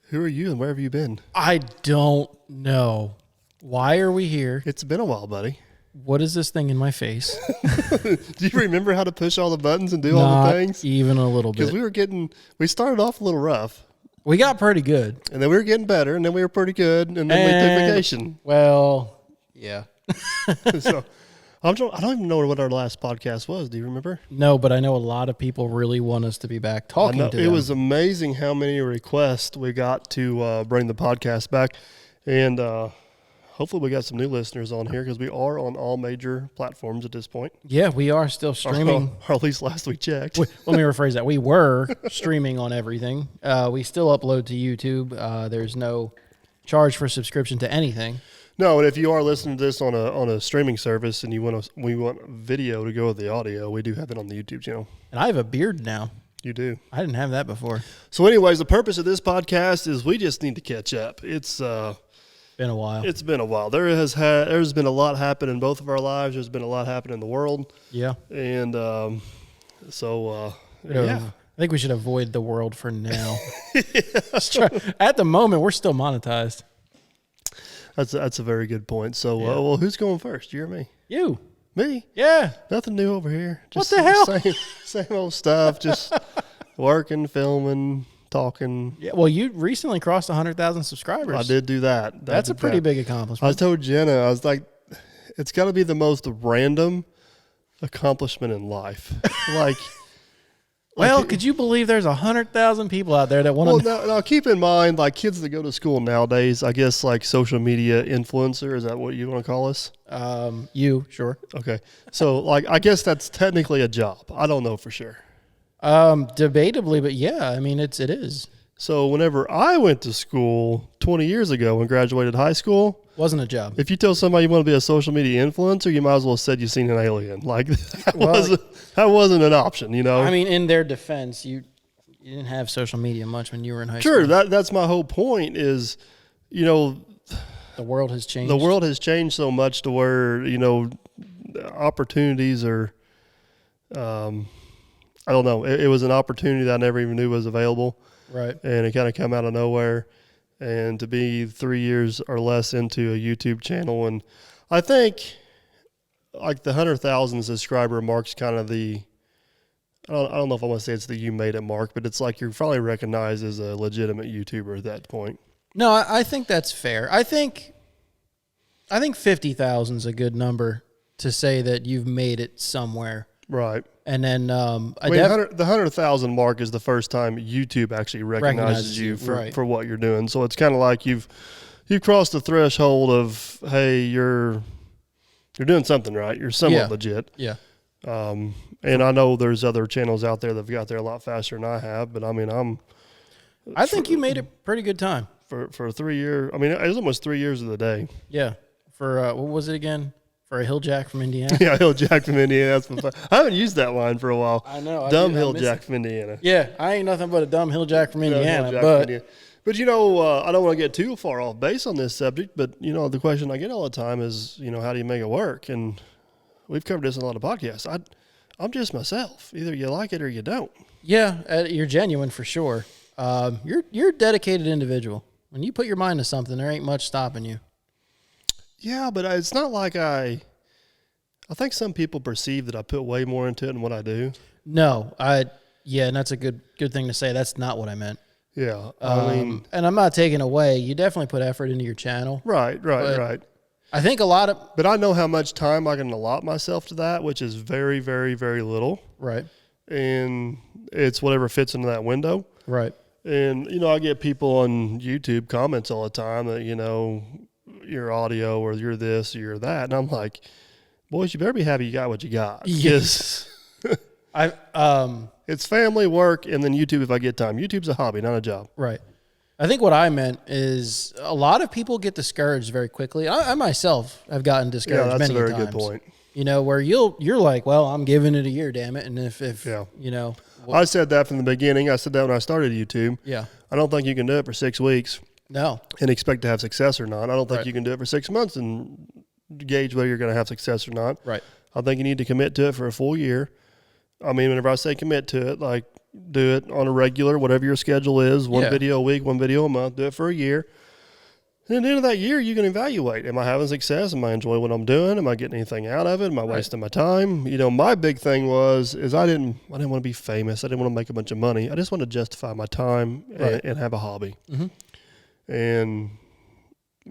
Who are you and where have you been? I don't know. Why are we here? It's been a while, buddy. What is this thing in my face? Do you remember how to push all the buttons and do all the things? Even a little bit. Because we started off a little rough. We got pretty good. And then we were getting better, and then we were pretty good, and then we took vacation. Well, yeah. So I don't even know what our last podcast was. Do you remember? No, but I know a lot of people really want us to be back talking to them. It was amazing how many requests we got to bring the podcast back. And hopefully we got some new listeners on here because we are on all major platforms at this point. Yeah, we are still streaming. Or at least last we checked. Let me rephrase that. We were streaming on everything. We still upload to YouTube. There's no charge for subscription to anything. No, and if you are listening to this on a streaming service and we want video to go with the audio, we do have it on the YouTube channel. And I have a beard now. You do. I didn't have that before. So anyways, the purpose of this podcast is we just need to catch up. It's been a while. It's been a while. There's been a lot happen in both of our lives. There's been a lot happen in the world. Yeah. And yeah. I think we should avoid the world for now. At the moment, we're still monetized. That's a very good point. So, well, who's going first? You or me? You. Me? Yeah. Nothing new over here. Just what the hell? Same old stuff. Just working, filming, talking. Yeah. Well, you recently crossed 100,000 subscribers. I did do that. That's a pretty big accomplishment. I told Jenna, I was like, it's got to be the most random accomplishment in life. Well, could you believe there's 100,000 people out there that want to? Well, now keep in mind, like kids that go to school nowadays, I guess like social media influencer, is that what you want to call us? Sure. Okay. So like, I guess that's technically a job. I don't know for sure. Debatably, but yeah, I mean, it is. So whenever I went to school 20 years ago and graduated high school, wasn't a job. If you tell somebody you want to be a social media influencer, you might as well have said you've seen an alien. Like that wasn't an option, you know? I mean, in their defense, you didn't have social media much when you were in high school. Sure, that's my whole point is, you know, the world has changed. The world has changed so much to where, you know, opportunities are, I don't know. It was an opportunity that I never even knew was available. Right. And it kind of came out of nowhere. And to be 3 years or less into a YouTube channel, and I think like the 100,000 subscriber mark's kind of the, I don't know if I want to say it's the you made it mark, but it's like you're probably recognized as a legitimate YouTuber at that point. No, I think that's fair. I think 50,000 is a good number to say that you've made it somewhere. Right. And then the 100,000 mark is the first time YouTube actually recognizes you for what you're doing. So it's kind of like you've crossed the threshold of, hey, you're doing something right. You're somewhat legit. Yeah. And I know there's other channels out there that have got there a lot faster than I have, but I mean, I think you made a pretty good time for 3 years. I mean, it was almost 3 years of the day. Yeah. For what was it again? For a hill jack from Indiana? Yeah, hill jack from Indiana. I haven't used that line for a while. I know. Dumb hill jack from Indiana. Yeah, I ain't nothing but a dumb hill jack from Indiana. But you know, I don't want to get too far off base on this subject, but, you know, the question I get all the time is, you know, how do you make it work? And we've covered this in a lot of podcasts. I'm just myself. Either you like it or you don't. Yeah, you're genuine for sure. You're a dedicated individual. When you put your mind to something, there ain't much stopping you. Yeah, but it's not like I think some people perceive that I put way more into it than what I do. No, and that's a good thing to say. That's not what I meant. Yeah, I mean, and I'm not taking away. You definitely put effort into your channel. Right. I think a lot of, but I know how much time I can allot myself to that, which is very, very, very little. Right. And it's whatever fits into that window. Right. And you know, I get people on YouTube comments all the time that, you know, your audio or you're this or you're that, and I'm like, boys, you better be happy you got what you got. Yes. It's family, work, and then YouTube if I get time. YouTube's a hobby, not a job. Right. I think what I meant is a lot of people get discouraged very quickly. I myself have gotten discouraged many times. Yeah, that's a very good point. You know, where you're like, well, I'm giving it a year, damn it. And if you know. I said that from the beginning. I said that when I started YouTube. Yeah. I don't think you can do it for 6 weeks. No. And expect to have success or not. I don't think you can do it for 6 months and gauge whether you're going to have success or not. Right. I think you need to commit to it for a full year. I mean, whenever I say commit to it, like do it on a regular, whatever your schedule is, one Yeah. video a week, one video a month, do it for a year. And at the end of that year, you can evaluate. Am I having success? Am I enjoying what I'm doing? Am I getting anything out of it? Am I wasting my time? You know, my big thing is I didn't want to be famous. I didn't want to make a bunch of money. I just wanted to justify my time and have a hobby. And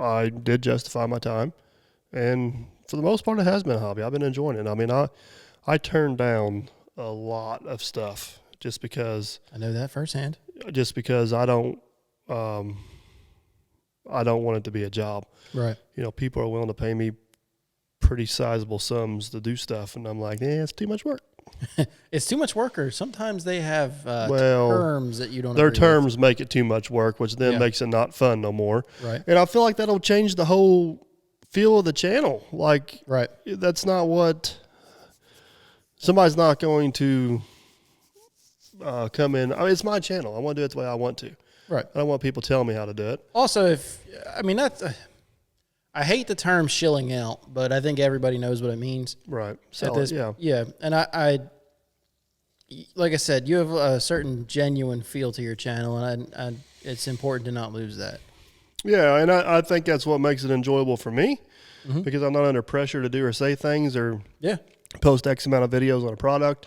I did justify my time. And for the most part, it has been a hobby. I've been enjoying it. I mean, I turned down a lot of stuff just because I know that firsthand. I don't want it to be a job. Right. You know, people are willing to pay me pretty sizable sums to do stuff, and I'm like, it's too much work. It's too much work, or sometimes they have Well, terms that you don't Their agree terms make it too much work, which then Yeah. makes it not fun no more. with. Right. And I feel like that'll change the whole feel of the channel. Like, Right. that's not what somebody's not going to come in. I mean, it's my channel. I want to do it the way I want to. Right. I don't want people telling me how to do it. Also, that's I hate the term shilling out, but I think everybody knows what it means. Right. At this, Yeah. yeah. And I like I said, you have a certain genuine feel to your channel, and it's important to not lose that. Yeah, and I think that's what makes it enjoyable for me because I'm not under pressure to do or say things or Yeah. post X amount of videos on a product.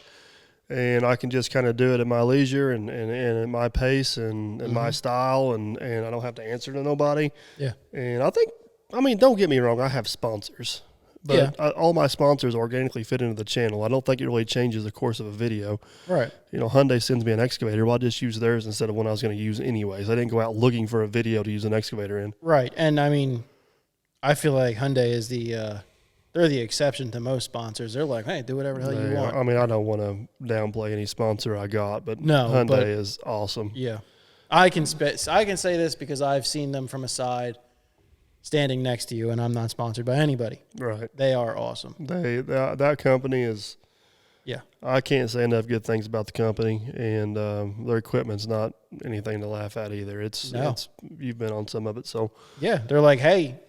And I can just kind of do it at my leisure and at my pace and my style, and I don't have to answer to nobody. Yeah. And don't get me wrong, I have sponsors. But all my sponsors organically fit into the channel. I don't think it really changes the course of a video. Right. You know, Hyundai sends me an excavator. Well, I just use theirs instead of one I was going to use anyways. I didn't go out looking for a video to use an excavator in. Right. And I mean, I feel like Hyundai is they're the exception to most sponsors. They're like, hey, do whatever the hell you want. I mean, I don't want to downplay any sponsor I got, but No, Hyundai but- is awesome. Yeah. I can say this because I've seen them from a side standing next to you, and I'm not sponsored by anybody. Right. They are awesome. That company is. Yeah. I can't say enough good things about the company, and their equipment's not anything to laugh at either. It's you've been on some of it, so Yeah. They're like, hey,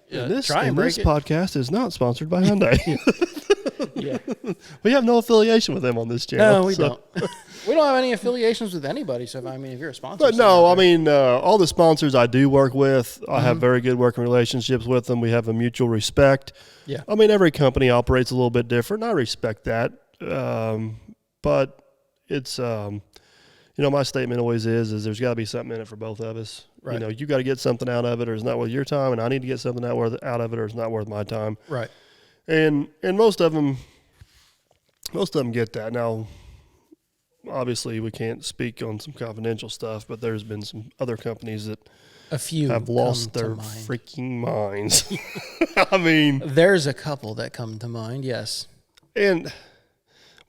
try and break this it. podcast is not sponsored by Hyundai. Yeah. We have no affiliation with them on this channel. No, we don't. We don't have any affiliations with anybody. So if you're a sponsor, But no, I mean, all the sponsors I do work with, I have very good working relationships with them. We have a mutual respect. Yeah. I mean, every company operates a little bit different. I respect that. But it's, my statement always is there's got to be something in it for both of us. Right. You know, you got to get something out of it or it's not worth your time, and I need to get something out of it or it's not worth my time. Right. And most of them get that. Now, obviously, we can't speak on some confidential stuff, but there's been some other companies that A few have lost come to their mind. freaking minds. I mean, There's a couple that come to mind. Yes. and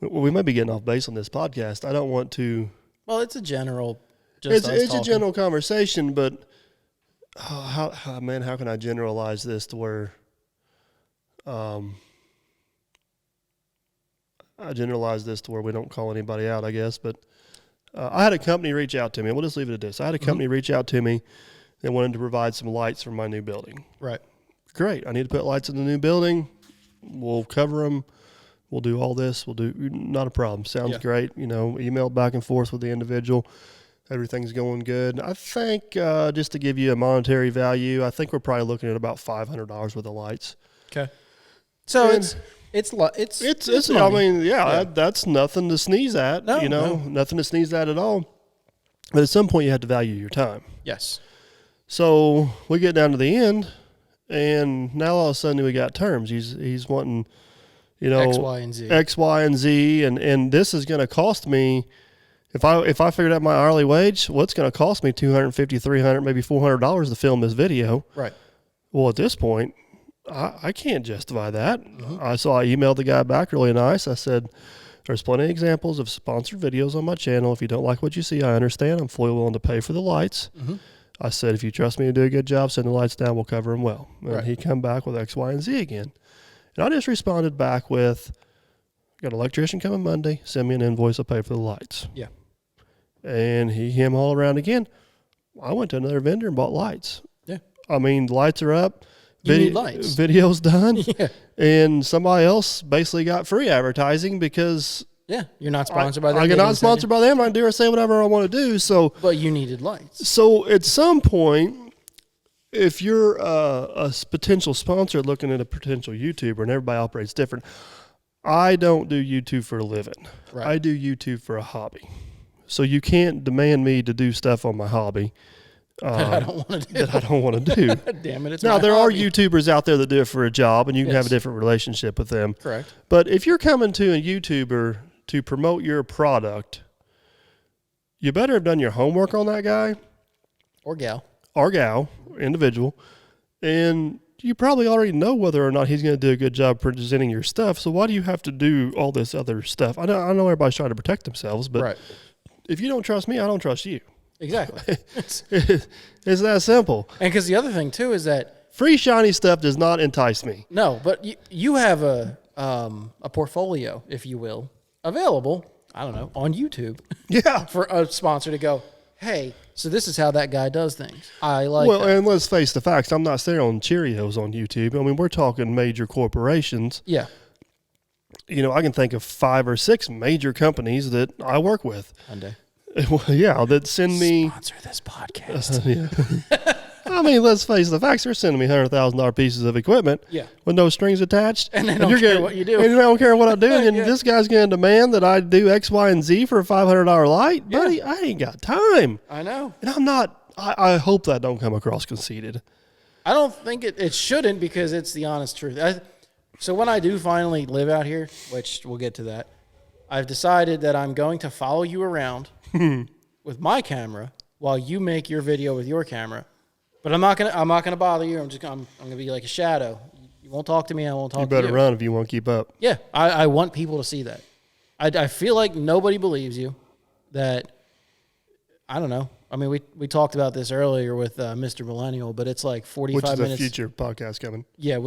we might be getting off base on this podcast. I don't want to. Well, it's a general. It's a general conversation, but how can I generalize this to where? I generalize this to where we don't call anybody out, I guess. But I had a company reach out to me. We'll just leave it at this. I had a company reach out to me. They wanted to provide some lights for my new building. Right. Great. I need to put lights in the new building. We'll cover them. We'll do all this. Not a problem. Sounds great. You know, emailed back and forth with the individual. Everything's going good. I think just to give you a monetary value, I think we're probably looking at about $500 worth of lights. Okay. So And it's I money. mean, that's nothing to sneeze at. No. Nothing to sneeze at all. But at some point, you have to value your time. Yes. So we get down to the end, and now all of a sudden we got terms. He's wanting, X, Y, and Z. X, Y, and Z, and this is going to cost me. If I figured out my hourly wage, it's going to cost me $250, $300, maybe $400 to film this video. Right. Well, at this point, I can't justify that. So I emailed the guy back really nice. I said, there's plenty of examples of sponsored videos on my channel. If you don't like what you see, I understand. I'm fully willing to pay for the lights. I said, if you trust me to do a good job, send the lights down. We'll cover them well. And he come back with X, Y, and Z again. And I just responded back with, got an electrician coming Monday. Send me an invoice. I'll pay for the lights. Yeah. And him all around again. I went to another vendor and bought lights. Yeah. I mean, lights are up. You need lights. Video's done. Yeah. And somebody else basically got free advertising because Yeah, you're not sponsored by them. I get not sponsored by them. I can do or say whatever I want to do. So, but you needed lights. So at some point, if you're a potential sponsor looking at a potential YouTuber, and everybody operates different, I don't do YouTube for a living. Right. I do YouTube for a hobby. So you can't demand me to do stuff on my hobby that I don't want to do. That I don't want to do. Damn it! It's now my there hobby. are YouTubers out there that do it for a job, and you can have a different relationship with them. Correct. But if you're coming to a YouTuber to promote your product, you better have done your homework on that guy or gal, individual, and you probably already know whether or not he's going to do a good job presenting your stuff. So why do you have to do all this other stuff? I know everybody's trying to protect themselves, but if you don't trust me, I don't trust you. Exactly. It's that simple. And because the other thing too is that free shiny stuff does not entice me. No, but you have a portfolio, if you will, available. I don't know, on YouTube. Yeah, for a sponsor to go, hey, so this is how that guy does things. I like. Well, that. And let's face the facts. I'm not selling on Cheerios on YouTube. I mean, we're talking major corporations. Yeah. You know, I can think of 5 or 6 major companies that I work with. Hyundai. Well, yeah, that send me sponsor this podcast. Yeah. I mean, let's face the facts. They're sending me $100,000 pieces of equipment, with no strings attached, and they don't care what you do, and they don't care what I do. And this guy's going to demand that I do X, Y, and Z for a $500 light, buddy. I ain't got time. I know, and I'm not. I hope that don't come across conceited. I don't think it shouldn't, because it's the honest truth. So when I do finally live out here, which we'll get to that, I've decided that I'm going to follow you around with my camera while you make your video with your camera. But I'm not gonna bother you. I'm gonna be like a shadow. You won't talk to me. I won't talk to you. You better run if you want to keep up. Yeah, I want people to see that. I feel like nobody believes you. That I don't know. I mean, we talked about this earlier with Mr. Millennial, but it's like 45 minutes. Which is a future podcast coming. Yeah,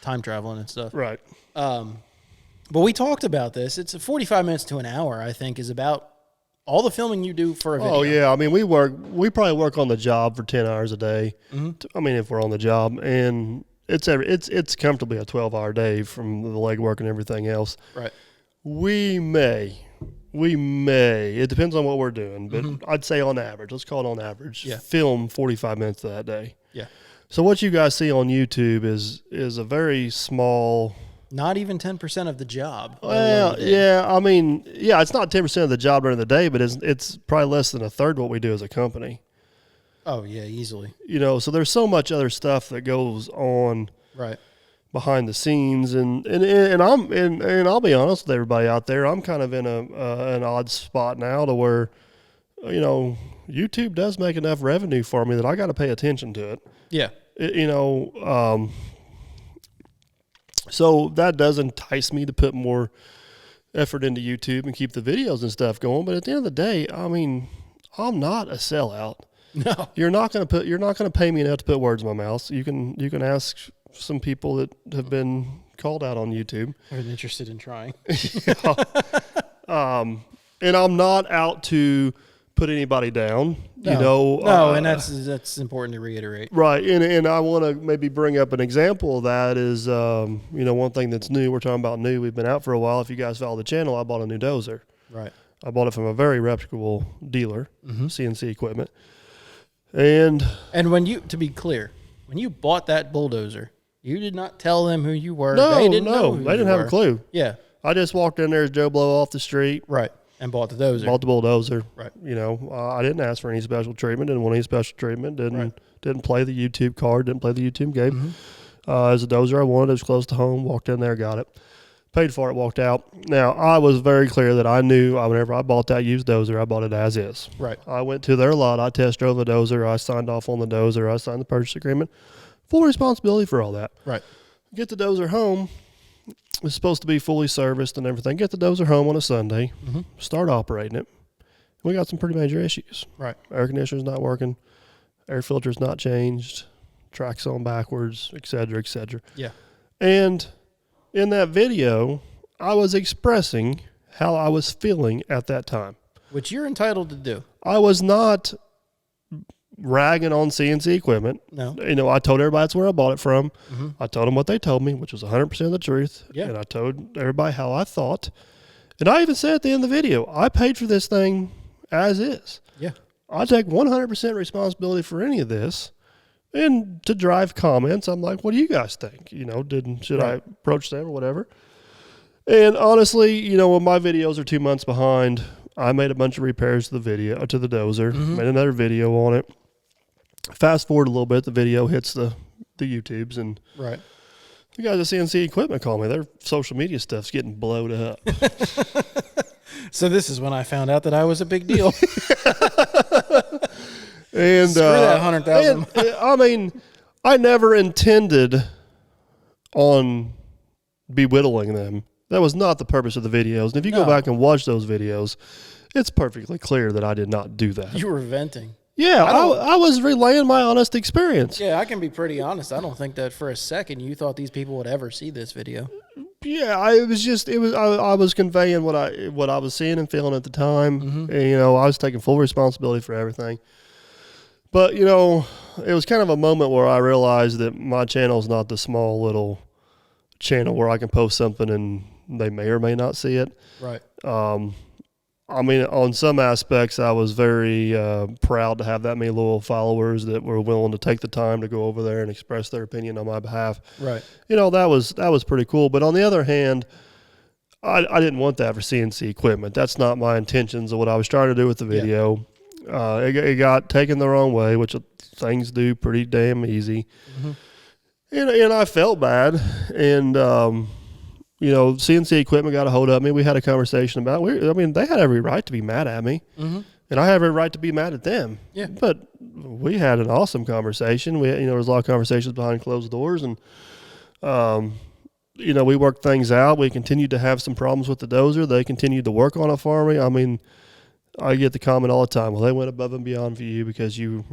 time traveling and stuff. Right. But we talked about this. It's 45 minutes to an hour, I think, is about all the filming you do for a video. Oh, yeah. I mean, we probably work on the job for 10 hours a day. Mm-hmm. I mean, if we're on the job. And it's comfortably a 12-hour day from the legwork and everything else. Right. We may. It depends on what we're doing. But I'd say on average, let's call it on average, film 45 minutes of that day. Yeah. So what you guys see on YouTube is a very small... Not even 10% of the job. Well, yeah, I mean, it's not 10% of the job during the day, but it's probably less than a third of what we do as a company. Oh, yeah, easily. You know, so there's so much other stuff that goes on behind the scenes, and I'll be honest with everybody out there, I'm kind of in an odd spot now to where, YouTube does make enough revenue for me that I got to pay attention to it. Yeah. So that does entice me to put more effort into YouTube and keep the videos and stuff going. But at the end of the day, I mean, I'm not a sellout. No, you're not going to pay me enough to put words in my mouth. So you can ask some people that have been called out on YouTube. Are interested in trying? And I'm not out to put anybody down. No, and that's important to reiterate. Right, and I want to maybe bring up an example of that is, one thing that's new. We're talking about new. We've been out for a while. If you guys follow the channel, I bought a new dozer. Right. I bought it from a very reputable dealer, CNC equipment. And to be clear, when you bought that bulldozer, you did not tell them who you were. No, they didn't have a clue. Yeah. I just walked in there as Joe Blow off the street. Right. And bought the dozer. Bought the bulldozer. Right. I didn't ask for any special treatment. Didn't want any special treatment. Didn't play the YouTube card. Didn't play the YouTube game. As a dozer, I wanted. It was close to home. Walked in there, got it. Paid for it, walked out. Now, I was very clear that I knew whenever I bought that used dozer, I bought it as is. Right. I went to their lot. I test drove the dozer. I signed off on the dozer. I signed the purchase agreement. Full responsibility for all that. Right. Get the dozer home. It's supposed to be fully serviced and everything. Get the dozer home on a Sunday. Start operating it. We got some pretty major issues. Right. Air conditioner's not working. Air filter's not changed. Track's on backwards, et cetera, et cetera. Yeah. And in that video, I was expressing how I was feeling at that time. Which you're entitled to do. I was not ragging on CNC equipment. No. I told everybody that's where I bought it from. I told them what they told me, which was 100% of the truth. Yeah. And I told everybody how I thought. And I even said at the end of the video, I paid for this thing as is. Yeah. I take 100% responsibility for any of this. And to drive comments, I'm like, what do you guys think? You know, should I approach them or whatever? And honestly, you know, when my videos are 2 months behind, I made a bunch of repairs to the dozer, made another video on it. Fast forward a little bit, the video hits the YouTubes, and the guys at CNC Equipment call me. Their social media stuff's getting blowed up. So this is when I found out that I was a big deal. And screw that 100,000. I mean, I never intended on belittling them. That was not the purpose of the videos. And if you go back and watch those videos, it's perfectly clear that I did not do that. You were venting. Yeah, I was relaying my honest experience. Yeah, I can be pretty honest. I don't think that for a second you thought these people would ever see this video. Yeah, I was conveying what I was seeing and feeling at the time. And, you know, I was taking full responsibility for everything. But, you know, it was kind of a moment where I realized that my channel is not the small little channel where I can post something and they may or may not see it. Right. I mean, on some aspects, I was very proud to have that many loyal followers that were willing to take the time to go over there and express their opinion on my behalf. Right. You know, that was pretty cool. But on the other hand, I didn't want that for CNC Equipment. That's not my intentions of what I was trying to do with the video. It got taken the wrong way, which things do pretty damn easy. And I felt bad. And, you know, CNC Equipment got a hold of me. We had a conversation about it. I mean, they had every right to be mad at me. And I have every right to be mad at them. Yeah. But we had an awesome conversation. You know, there was a lot of conversations behind closed doors. And, you know, we worked things out. We continued to have some problems with the dozer. They continued to work on it for me. I mean, I get the comment all the time, well, they went above and beyond for you because you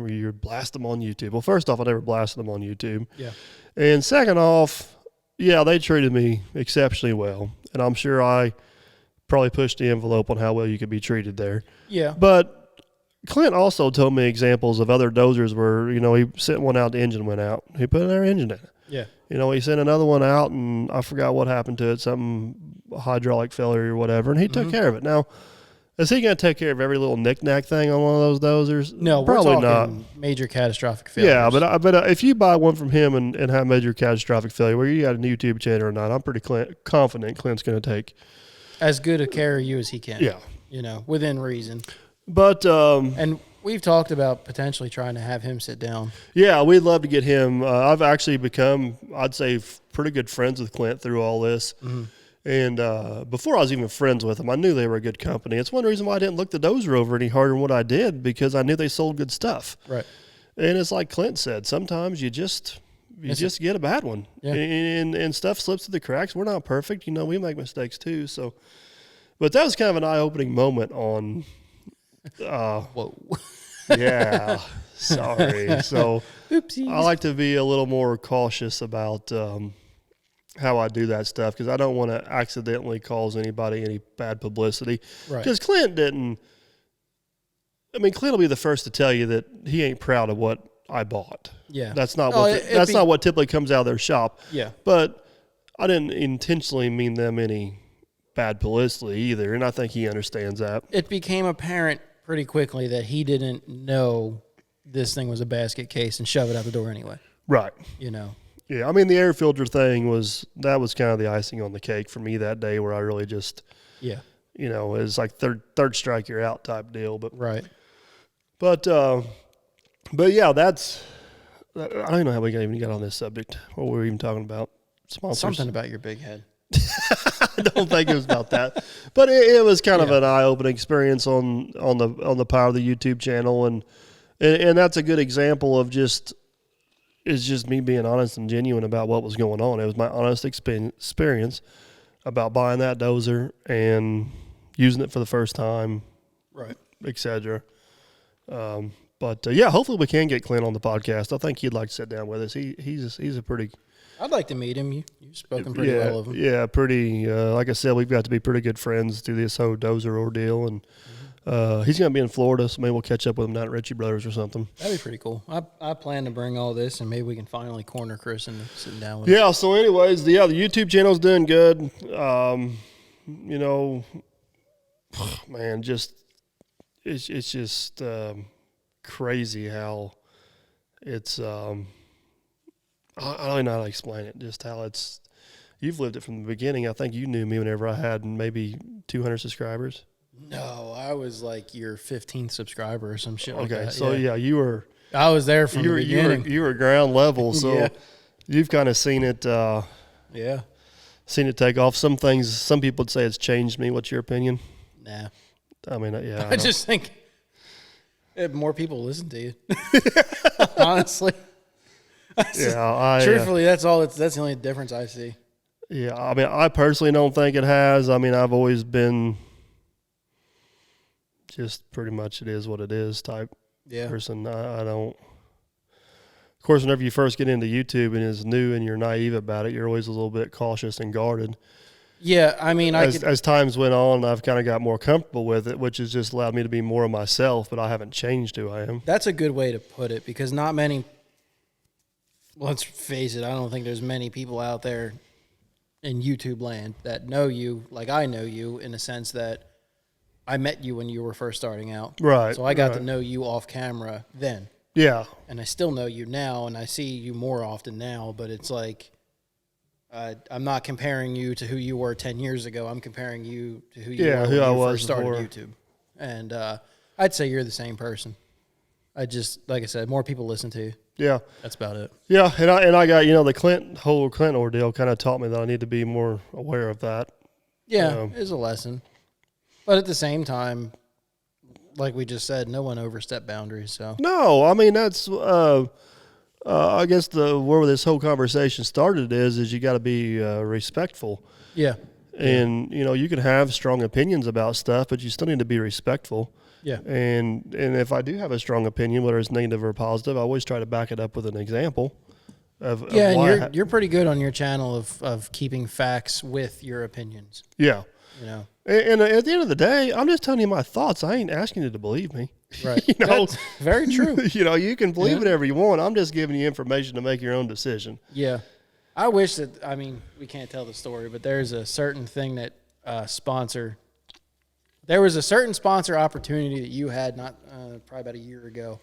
blast them on YouTube. Well, first off, I never blasted them on YouTube. Yeah. And second off, yeah, they treated me exceptionally well. And I'm sure I probably pushed the envelope on how well you could be treated there. Yeah. But Clint also told me examples of other dozers where, you know, he sent one out, the engine went out. He put another engine in it. Yeah. You know, he sent another one out, and I forgot what happened to it, some hydraulic failure or whatever, and he took care of it. Now, is he going to take care of every little knick-knack thing on one of those dozers? No, probably we're not. talking major catastrophic failures. Yeah, but if you buy one from him and have major catastrophic failure, whether you got a YouTube channel or not, I'm pretty confident Clint's going to take as good a care of you as he can. Yeah, you know, within reason. But and we've talked about potentially trying to have him sit down. Yeah, we'd love to get him. I've actually become, I'd say, pretty good friends with Clint through all this. And before I was even friends with them, I knew they were a good company. It's one reason why I didn't look the dozer over any harder than what I did, because I knew they sold good stuff. Right. And it's like Clint said, sometimes you just get a bad one. Yeah. And stuff slips through the cracks. We're not perfect. You know, we make mistakes too. So, but that was kind of an eye-opening moment on, whoa. Yeah, sorry. So Oopsies. I like to be a little more cautious about how I do that stuff, because I don't want to accidentally cause anybody any bad publicity. Right. Because Clint didn't. I mean, Clint will be the first to tell you that he ain't proud of what I bought. Yeah. That's not not what typically comes out of their shop. Yeah. But I didn't intentionally mean them any bad publicity either, and I think he understands that. It became apparent pretty quickly that he didn't know this thing was a basket case and shove it out the door anyway. Right. You know. Yeah, I mean, the air filter thing was kind of the icing on the cake for me that day, where I really just, you know, it was like third strike you're out type deal. But right. But yeah, that's, I don't know how we even got on this subject. What were we even talking about? Sponsors. Something about your big head. I don't think it was about that, but it was kind of an eye-opening experience on the power of the YouTube channel, and that's a good example of just me being honest and genuine about what was going on. It was my honest experience about buying that dozer and using it for the first time, right, etc. But yeah, hopefully we can get Clint on the podcast. I think he'd like to sit down with us. He's a pretty. I'd like to meet him. You've spoken pretty well of him. Yeah, pretty. Like I said, we've got to be pretty good friends through this whole dozer ordeal, and he's going to be in Florida, so maybe we'll catch up with him down at Ritchie Brothers or something. That'd be pretty cool. I plan to bring all this, and maybe we can finally corner Chris into sitting down with him. Yeah, so anyways, the YouTube channel's doing good. You know, man, just it's just crazy how it's. I don't even know how to explain it. Just how it's. You've lived it from the beginning. I think you knew me whenever I had maybe 200 subscribers. No, I was like your 15th subscriber or some shit like Okay, that. so yeah, you were. I was there from the beginning. You were ground level, so Yeah. you've kind of seen it. Yeah. Seen it take off. Some things. Some people would say it's changed me. What's your opinion? Nah. I mean, yeah. I just think more people listen to you. Honestly. Yeah, Truthfully, that's all. That's the only difference I see. Yeah, I mean, I personally don't think it has. I mean, I've always been just pretty much it is what it is type person. I don't. Of course, whenever you first get into YouTube and it's new and you're naive about it, you're always a little bit cautious and guarded. Yeah, I mean, as times went on, I've kind of got more comfortable with it, which has just allowed me to be more of myself. But I haven't changed who I am. That's a good way to put it because not many. Let's face it. I don't think there's many people out there in YouTube land that know you like I know you in a sense that I met you when you were first starting out. Right. So I got to know you off camera then. Yeah. And I still know you now, and I see you more often now, but it's like I'm not comparing you to who you were 10 years ago. I'm comparing you to who you were when you first started YouTube. And I'd say you're the same person. Like I said, more people listen to you. Yeah. That's about it. Yeah, and I got, the whole Clint ordeal kind of taught me that I need to be more aware of that. Yeah, it's a lesson. But at the same time, like we just said, no one overstepped boundaries. So no, I mean that's I guess where this whole conversation started is you got to be respectful. Yeah, and you can have strong opinions about stuff, but you still need to be respectful. Yeah, and if I do have a strong opinion, whether it's negative or positive, I always try to back it up with an example. And you're pretty good on your channel of keeping facts with your opinions. Yeah. And at the end of the day, I'm just telling you my thoughts. I ain't asking you to believe me. Right. That's very true. You can believe whatever you want. I'm just giving you information to make your own decision. Yeah. I wish that, we can't tell the story, but there's a certain thing that there was a certain sponsor opportunity that you had probably about a year ago.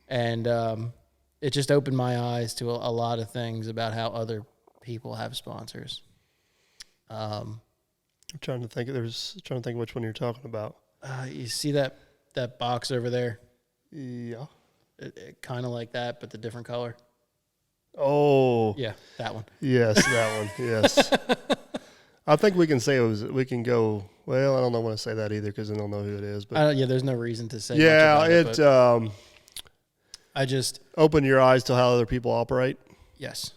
And it just opened my eyes to a lot of things about how other people have sponsors. I'm trying to think which one you're talking about. You see that box over there? Yeah. It kind of like that, but the different color. Oh. Yeah, that one. Yes, that one. Yes. I think we can say we can go, well, I don't want to say that either because I don't know who it is. But there's no reason to say much about it. I just open your eyes to how other people operate. Yes.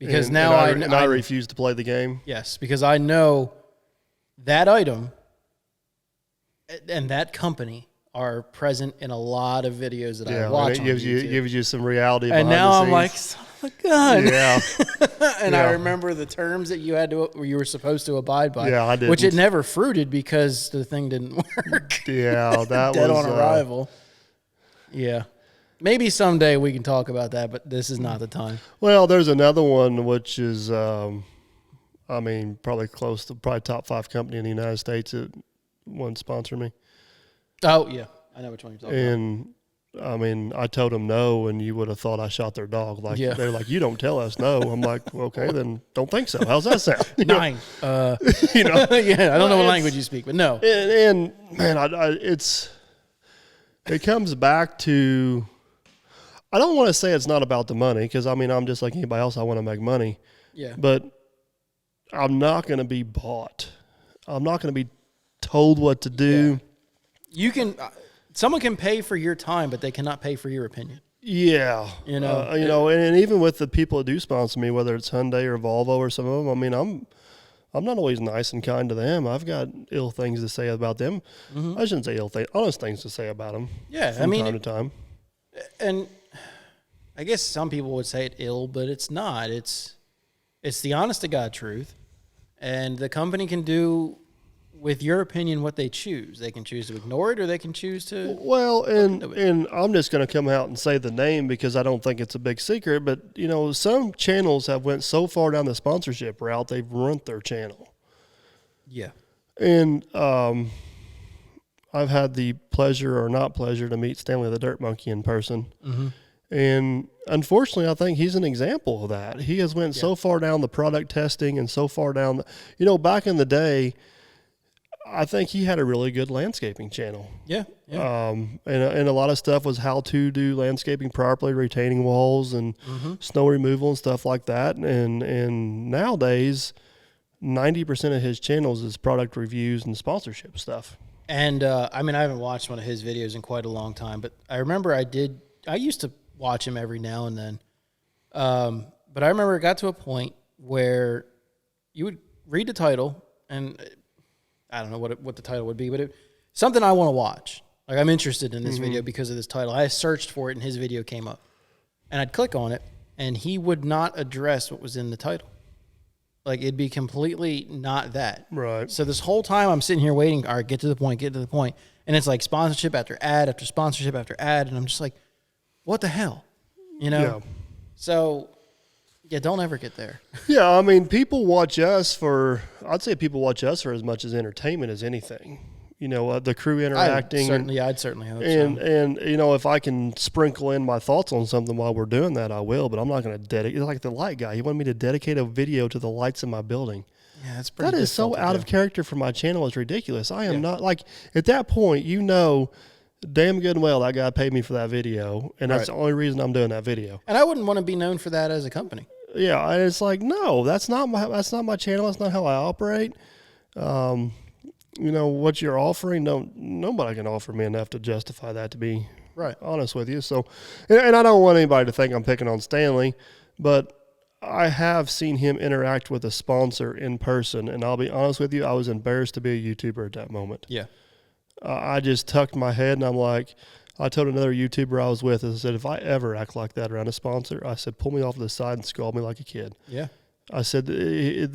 Because I refuse to play the game. Yes, because I know that item and that company are present in a lot of videos that I watch. It gives you some reality. And now I'm like, son of a gun. Yeah. And I remember the terms that you were supposed to abide by. Yeah, I did. Which it never fruited because the thing didn't work. Yeah, that Dead was on arrival. Yeah. Maybe someday we can talk about that, but this is not the time. Well, there's another one which is, probably close to top 5 company in the United States that won't sponsor me. Oh, yeah. I know which one you're talking about. And, I told them no, and you would have thought I shot their dog. They're like, you don't tell us no. I'm like, well, okay, then don't think so. How's that sound? 9. Yeah, I don't know what language you speak, but no. And man, it comes back to, I don't want to say it's not about the money because, I'm just like anybody else. I want to make money. Yeah. But I'm not going to be bought. I'm not going to be told what to do. Yeah. Someone can pay for your time, but they cannot pay for your opinion. Yeah. And even with the people that do sponsor me, whether it's Hyundai or Volvo or some of them, I'm not always nice and kind to them. I've got ill things to say about them. Mm-hmm. I shouldn't say ill things, honest things to say about them. Yeah. From time to time. And I guess some people would say it ill, but it's not. It's the honest to God truth. And the company can do with your opinion what they choose. They can choose to ignore it or they can choose to. Well, and I'm just going to come out and say the name because I don't think it's a big secret. But, some channels have went so far down the sponsorship route, they've ruined their channel. Yeah. And I've had the pleasure or not pleasure to meet Stanley the Dirt Monkey in person. Mm-hmm. And unfortunately, I think he's an example of that. He has went so far down the product testing and so far down, back in the day, I think he had a really good landscaping channel. Yeah. Yeah. And a lot of stuff was how to do landscaping properly, retaining walls and snow removal and stuff like that. And nowadays, 90% of his channels is product reviews and sponsorship stuff. And I haven't watched one of his videos in quite a long time, but I remember I used to watch him every now and then. But I remember it got to a point where you would read the title, and I don't know what the title would be, but something I want to watch. Like, I'm interested in this video because of this title. I searched for it, and his video came up. And I'd click on it, and he would not address what was in the title. Like, it'd be completely not that. Right. So this whole time I'm sitting here waiting, all right, get to the point. And it's like sponsorship after ad after sponsorship after ad, and I'm just like, what the hell? Yeah. So, yeah, don't ever get there. Yeah, people watch us I'd say people watch us for as much as entertainment as anything. The crew interacting. I'd certainly hope and, so. And, if I can sprinkle in my thoughts on something while we're doing that, I will, but I'm not going to dedicate. It's like the light guy. He wanted me to dedicate a video to the lights in my building. Yeah, that's pretty. That is so out of character for my channel. It's ridiculous. I am not, at that point, damn good and well that guy paid me for that video, and that's the only reason I'm doing that video. And I wouldn't want to be known for that as a company. Yeah, and it's like, no, that's not my channel. That's not how I operate. What you're offering, nobody can offer me enough to justify that, to be honest with you. So, and I don't want anybody to think I'm picking on Stanley, but I have seen him interact with a sponsor in person, and I'll be honest with you, I was embarrassed to be a YouTuber at that moment. Yeah. I just tucked my head, and I'm like, I told another YouTuber I was with, I said, if I ever act like that around a sponsor, I said, pull me off to the side and scold me like a kid. Yeah. I said, You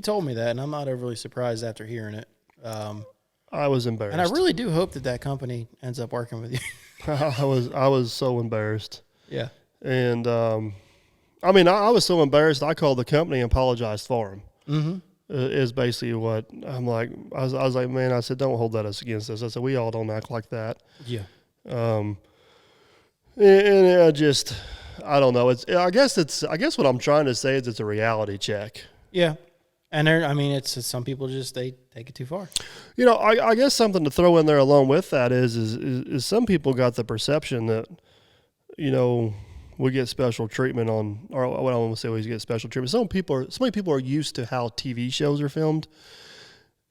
told me that, and I'm not overly surprised after hearing it. I was embarrassed. And I really do hope that company ends up working with you. I was so embarrassed. Yeah. And, I was so embarrassed, I called the company and apologized for him. Mm-hmm. Is basically what I'm like. I was like, man, I said, don't hold that against us. I said, we all don't act like that. Yeah. And I don't know. I guess what I'm trying to say is it's a reality check. Yeah. And it's some people just, they take it too far. I guess something to throw in there along with that is some people got the perception that, we get special treatment on, or what I want to say, we get special treatment. So many people are used to how TV shows are filmed.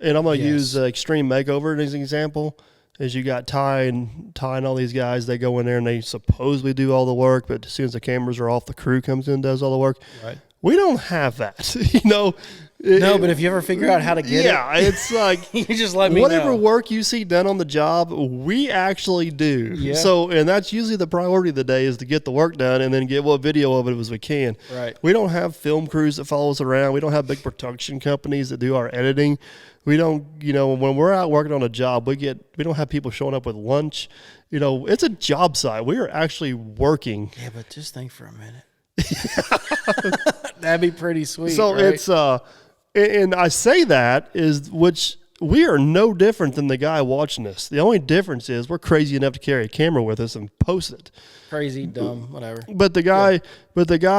And I'm going to use Extreme Makeover as an example. As you got Ty and all these guys, they go in there and they supposedly do all the work, but as soon as the cameras are off, the crew comes in and does all the work. Right. We don't have that, No, but if you ever figure out how to get it, it's like you just let me whatever know. work you see done on the job, we actually do. Yeah. So, and that's usually the priority of the day is to get the work done and then get what video of it as we can. Right. We don't have film crews that follow us around. We don't have big production companies that do our editing. We don't, when we're out working on a job, we don't have people showing up with lunch. It's a job site. We are actually working. Yeah, but just think for a minute. That'd be pretty sweet. So right? it's and I say that which we are no different than the guy watching this. The only difference is we're crazy enough to carry a camera with us and post it. Crazy, dumb, whatever. But the guy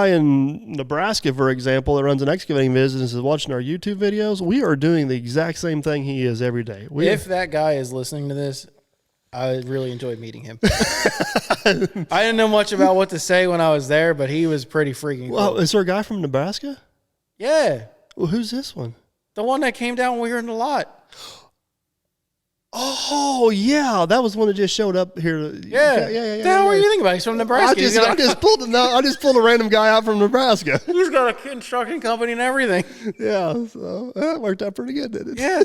in Nebraska, for example, that runs an excavating business is watching our YouTube videos. We are doing the exact same thing he is every day. If that guy is listening to this, I really enjoyed meeting him. I didn't know much about what to say when I was there, but he was pretty freaking cool. Well, is there a guy from Nebraska? Yeah. Well, who's this one? The one that came down when we were in the lot. Oh, yeah. That was one that just showed up here. Yeah. The hell were you thinking about? He's from Nebraska. I just pulled a random guy out from Nebraska. He's got a construction company and everything. Yeah. So that worked out pretty good, didn't it? Yeah.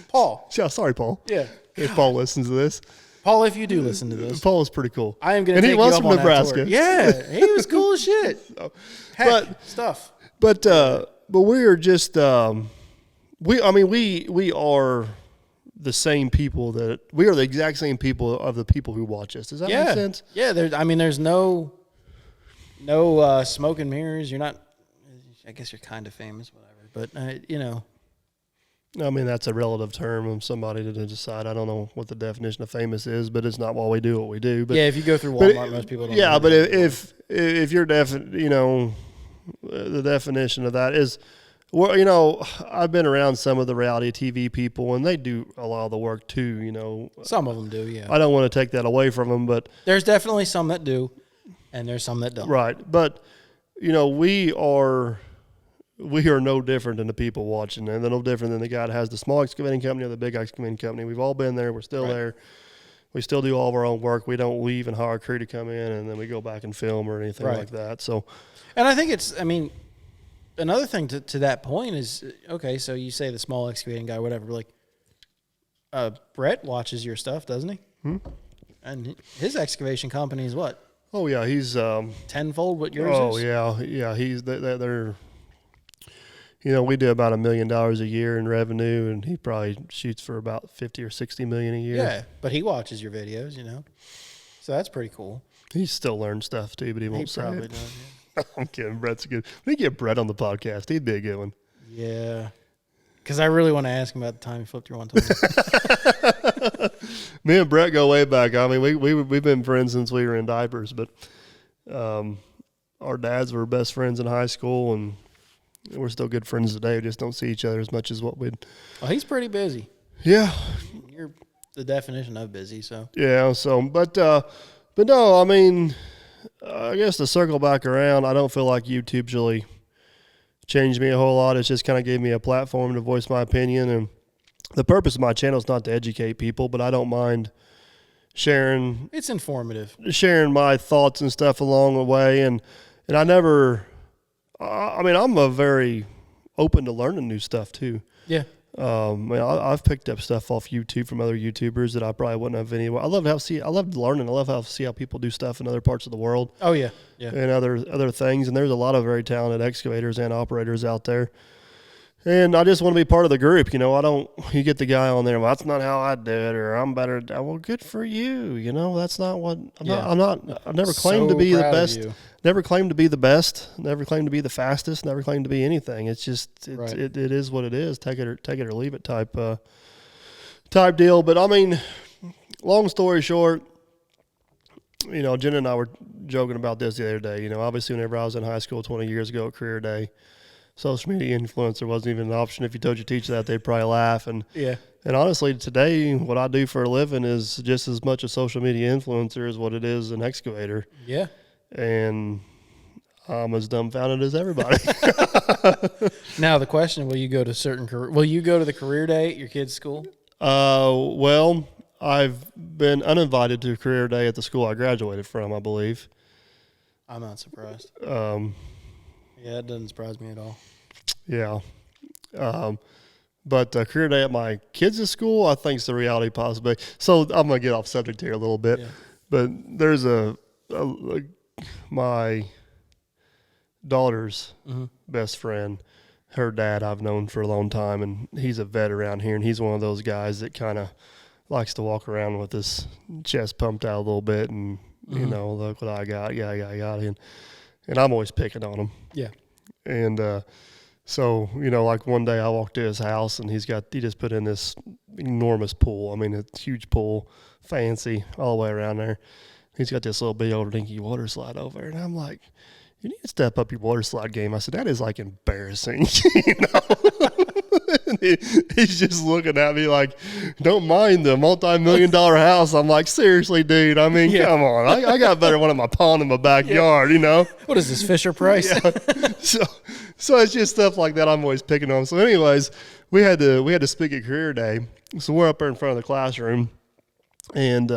Paul. Yeah, sorry, Paul. Yeah. If Paul listens to this. Paul, if you do listen to this. Paul is pretty cool. I am going to take you up on that tour. And he was from Nebraska. Yeah. He was cool as shit. Heck, stuff. But we are just we are the same people we are the exact same people of the people who watch us. Does that make sense? Yeah, there's no smoke and mirrors. You're not, I guess you're kind of famous, whatever. but you know. I mean, that's a relative term of somebody to decide. I don't know what the definition of famous is, but it's not why we do what we do. But yeah, if you go through Walmart, most people don't. Yeah, know but that. if your the definition of that is, well, I've been around some of the reality TV people, and they do a lot of the work too. Some of them do, yeah. I don't want to take that away from them, but There's definitely some that do, and there's some that don't. right. But we are no different than the people watching, and they're no different than the guy that has the small excavating company or the big excavating company. We've all been there. We're still there. We still do all of our own work. We don't leave and hire a crew to come in, and then we go back and film or anything like that. So, and I think another thing to that point is, okay, so you say the small excavating guy, whatever, like, Brett watches your stuff, doesn't he? And his excavation company is what? Oh yeah, he's tenfold what yours is. Oh yeah. He's they're. We do about $1 million a year in revenue, and he probably shoots for about 50 or 60 million a year. Yeah, but he watches your videos, so that's pretty cool. He still learns stuff too, but he won't say probably it. does. Yeah. I'm kidding. Brett's good. We get Brett on the podcast. He'd be a good one. Yeah, because I really want to ask him about the time he flipped your one time. Me and Brett go way back. I mean, we've been friends since we were in diapers, but our dads were best friends in high school, and we're still good friends today. We just don't see each other as much as what we'd. Oh, he's pretty busy. Yeah. You're the definition of busy, so. Yeah, but no, I mean, I guess to circle back around, I don't feel like YouTube's really changed me a whole lot. It's just kind of gave me a platform to voice my opinion, and the purpose of my channel is not to educate people, but I don't mind sharing. It's informative. Sharing my thoughts and stuff along the way, and I never. I'm a very open to learning new stuff too. Yeah. I've picked up stuff off YouTube from other YouTubers that I probably wouldn't have anyway. I love learning. I love how see how people do stuff in other parts of the world. Oh yeah. Yeah. And other things. And there's a lot of very talented excavators and operators out there. And I just want to be part of the group. You get the guy on there, well, that's not how I do it, or I'm better. Well, good for you. That's not what I've never claimed to be the best. Never claimed to be the best. Never claimed to be the fastest. Never claimed to be anything. It's just, it is what it is. Take it or leave it type deal. But I mean, long story short, Jen and I were joking about this the other day. Obviously whenever I was in high school 20 years ago at Career Day, social media influencer wasn't even an option. If you told your teacher that, they'd probably laugh. And honestly, today, what I do for a living is just as much a social media influencer as what it is an excavator. Yeah. And I'm as dumbfounded as everybody. Now the question: will you go to the career day at your kid's school? Well, I've been uninvited to career day at the school I graduated from, I believe. I'm not surprised. Yeah, it doesn't surprise me at all. Yeah. But career day at my kids' school, I think is the reality possibility. So I'm going to get off subject here a little bit. Yeah. But there's my daughter's best friend, her dad I've known for a long time, and he's a vet around here, and he's one of those guys that kind of likes to walk around with his chest pumped out a little bit and, look what I got. Yeah, I got it. And I'm always picking on him. Yeah. And so, like one day I walked to his house, and he just put in this enormous pool. I mean, a huge pool, fancy, all the way around there. He's got this little big old dinky water slide over. And I'm like, you need to step up your water slide game. I said, that is like embarrassing, And he's just looking at me like, don't mind the multi-million-dollar house. I'm like, seriously, dude. I mean, come on. I got better one in my pond in my backyard, What is this, Fisher Price? Yeah. So it's just stuff like that I'm always picking on. So anyways, we had to speak at career day. So we're up there in front of the classroom, and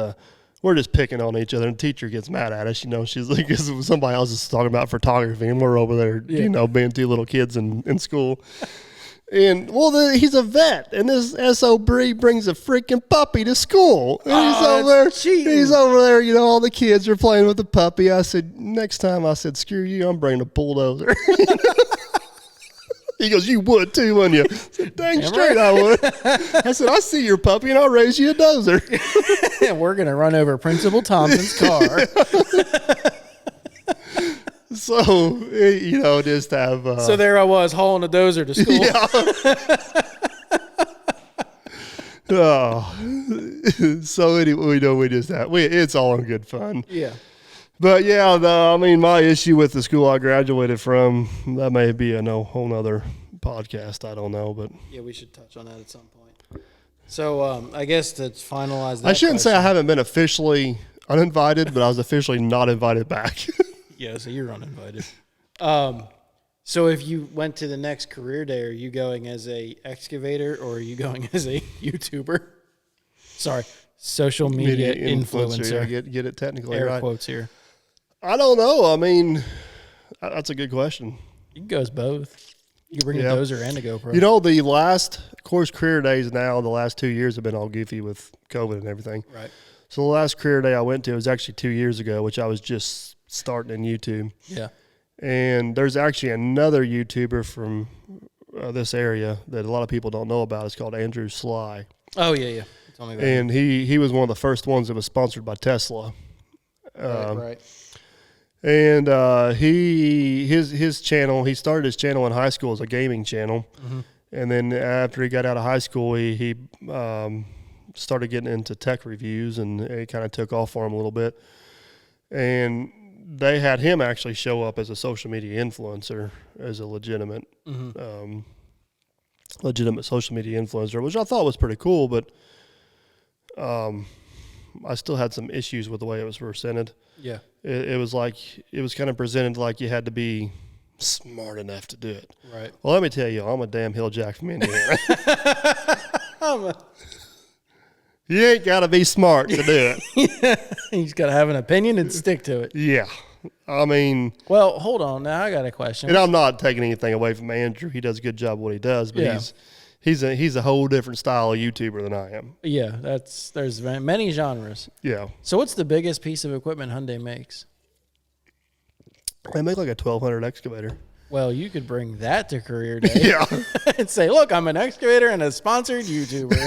we're just picking on each other, and the teacher gets mad at us. She's like, because somebody else is talking about photography, and we're over there, being two little kids in school. And, he's a vet, and this SOB brings a freaking puppy to school. And he's over there, all the kids are playing with the puppy. I said, next time, screw you, I'm bringing a bulldozer. He goes, you would too, wouldn't you? I said, dang straight I would. I said, I see your puppy, and I'll raise you a dozer. We're going to run over Principal Thompson's car. So, just have. So there I was hauling a dozer to school. Yeah. Oh. So anyway, we just have. It's all in good fun. Yeah. But yeah, my issue with the school I graduated from, that may be a whole nother podcast. I don't know, but yeah, we should touch on that at some point. So I guess to finalize that, I shouldn't say I haven't been officially uninvited, but I was officially not invited back. Yeah, so you're uninvited. So if you went to the next career day, are you going as a excavator or are you going as a YouTuber? Sorry, social media influencer. Yeah, get it technically Air right. quotes here. I don't know. I mean, that's a good question. You can go as both. You can bring a dozer and a GoPro. The last course career days now, the last 2 years have been all goofy with COVID and everything. Right. So the last career day I went to was actually 2 years ago, which I was just starting in YouTube. Yeah. And there's actually another YouTuber from this area that a lot of people don't know about. It's called Andrew Sly. Oh, yeah. Tell me about it. And he was one of the first ones that was sponsored by Tesla. Right. And his channel, he started his channel in high school as a gaming channel. Mm-hmm. And then after he got out of high school, he started getting into tech reviews, and it kind of took off for him a little bit. And they had him actually show up as a social media influencer, as a legitimate social media influencer, which I thought was pretty cool, but I still had some issues with the way it was presented. Yeah. It was kind of presented like you had to be smart enough to do it. Right. Well, let me tell you, I'm a damn hill jack from Indiana. You ain't got to be smart to do it. You just got to have an opinion and stick to it. Yeah. I mean. Well, hold on. Now I got a question. And I'm not taking anything away from Andrew. He does a good job of what he does, but he's a whole different style of YouTuber than I am. Yeah, there's many genres. Yeah. So what's the biggest piece of equipment Hyundai makes? They make like a 1200 excavator. Well, you could bring that to career day. Yeah. And say, look, I'm an excavator and a sponsored YouTuber.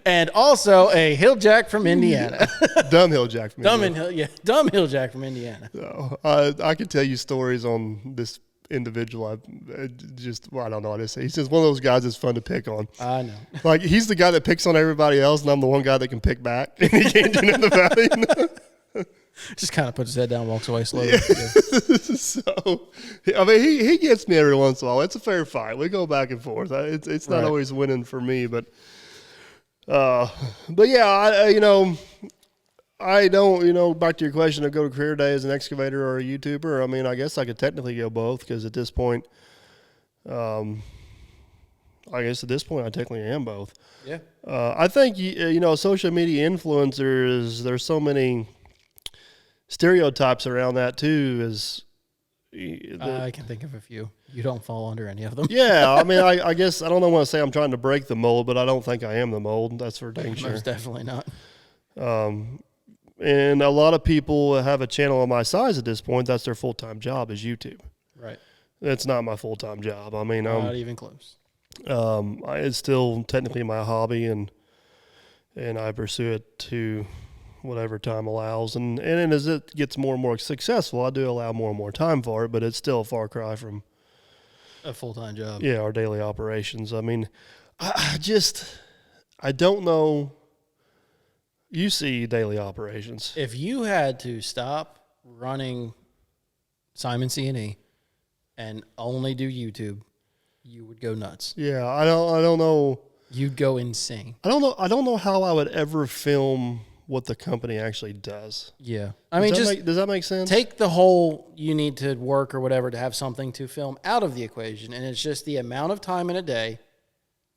And also a hill jack from Indiana. Dumb hill jack from Indiana. Dumb hill jack from Indiana. So, I could tell you stories on this individual. I don't know what to say. He's just one of those guys that's fun to pick on. I know. Like, he's the guy that picks on everybody else, and I'm the one guy that can pick back. And he can't do nothing about it. Just kind of puts his head down, walks away slowly. Yeah. So, I mean, he gets me every once in a while. It's a fair fight. We go back and forth. It's not always winning for me, but yeah, I don't, back to your question of go to career day as an excavator or a YouTuber. I mean, I guess I could technically go both, because at this point, I technically am both. Yeah. I think, social media influencers, there's so many stereotypes around that too. I can think of a few. You don't fall under any of them. Yeah, I mean, I guess I don't want to say I'm trying to break the mold, but I don't think I am the mold. That's for dang sure. Most definitely not. And a lot of people have a channel of my size at this point. That's their full-time job, is YouTube. Right. That's not my full-time job. I mean, not even close. It's still technically my hobby, and I pursue it to whatever time allows. And as it gets more and more successful, I do allow more and more time for it, but it's still a far cry from a full-time job. Yeah, our daily operations. I mean, I don't know. You see daily operations. If you had to stop running Simon C&E and only do YouTube, you would go nuts. Yeah, I don't know. You'd go insane. I don't know how I would ever film what the company actually does. Yeah. Does that make sense? Take the whole you need to work or whatever to have something to film out of the equation, and it's just the amount of time in a day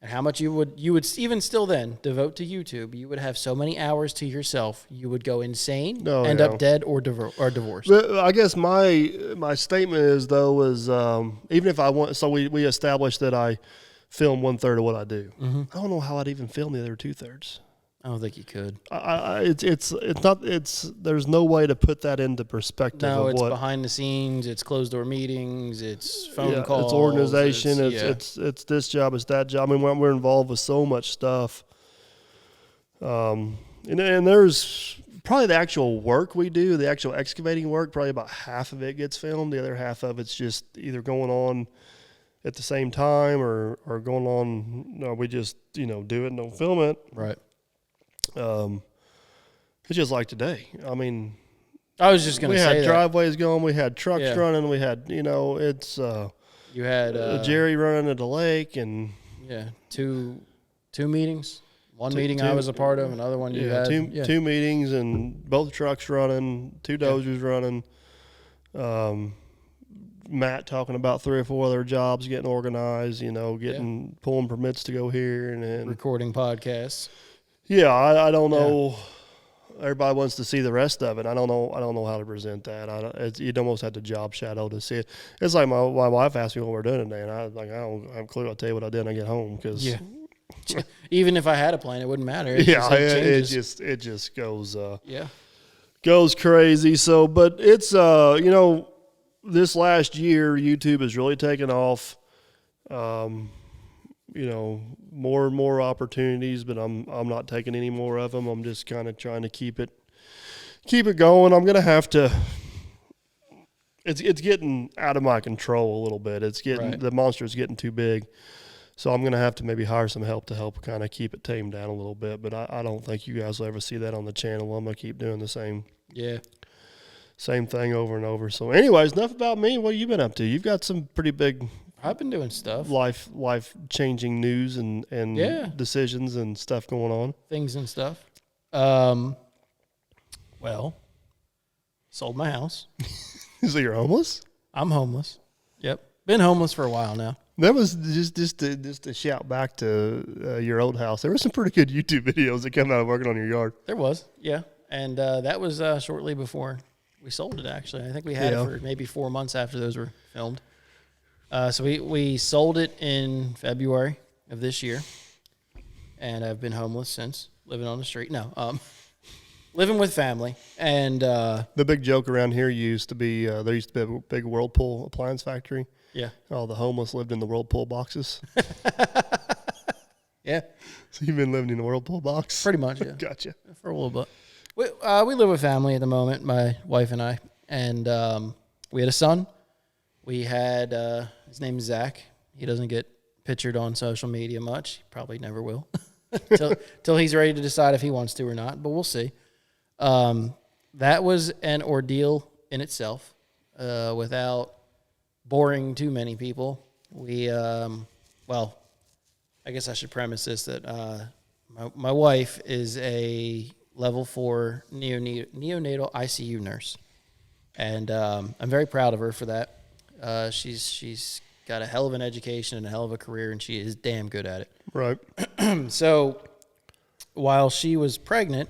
and how much you would even still then devote to YouTube. You would have so many hours to yourself. You would go insane, end up dead or divorced. But I guess my statement is, even if I want, so we established that I film 1/3 of what I do. Mm-hmm. I don't know how I'd even film the other 2/3. I don't think you could. There's no way to put that into perspective. No, it's behind the scenes. It's closed door meetings. It's phone calls. It's organization. It's this job. It's that job. I mean, we're involved with so much stuff. And there's probably the actual work we do, the actual excavating work, probably about half of it gets filmed. The other half of it's just either going on at the same time or going on. No, we just do it and don't film it. Right. It's just like today. I mean, I was just gonna say we had driveways going, we had trucks Yeah. running, we had it's you had Jerry running at the lake and two meetings. One meeting I was a part of, another one you had. Two meetings and both trucks running, two dozers running. Matt talking about 3 or 4 other jobs getting organized, pulling permits to go here and recording podcasts. Yeah, I don't know. Everybody wants to see the rest of it. I don't know how to present that. You'd almost have to job shadow to see it. It's like my wife asked me what we're doing today, and I don't have a clue. I'll tell you what I did when I get home because even if I had a plan, it wouldn't matter. It just goes goes crazy. So, but it's this last year YouTube has really taken off. More and more opportunities, but I'm not taking any more of them. I'm just kind of trying to keep it going. I'm gonna have to. It's getting out of my control a little bit. It's getting the monster's getting too big, so I'm gonna have to maybe hire some help to help kind of keep it tamed down a little bit. But I don't think you guys will ever see that on the channel. I'm gonna keep doing the same thing over and over. So, anyways, enough about me. What have you been up to? You've got some pretty big. I've been doing stuff. Life changing news and decisions and stuff going on. Things and stuff. Sold my house. So you're homeless? I'm homeless. Yep. Been homeless for a while now. That was just to shout back to your old house. There were some pretty good YouTube videos that came out of working on your yard. There was, yeah. And that was shortly before we sold it, actually. I think we had it for maybe 4 months after those were filmed. So we sold it in February of this year, and I've been homeless since, living on the street. No, living with family. And the big joke around here used to be there used to be a big Whirlpool appliance factory. Yeah. All the homeless lived in the Whirlpool boxes. Yeah. So you've been living in the Whirlpool box? Pretty much, yeah. Gotcha. For a little bit. We live with family at the moment, my wife and I, and we had a son. We had, his name is Zach. He doesn't get pictured on social media much. He probably never will till he's ready to decide if he wants to or not, but we'll see. That was an ordeal in itself, without boring too many people. We, I guess I should premise this that my wife is a level 4 neonatal ICU nurse, and I'm very proud of her for that. She's got a hell of an education and a hell of a career, and she is damn good at it. Right. So while she was pregnant,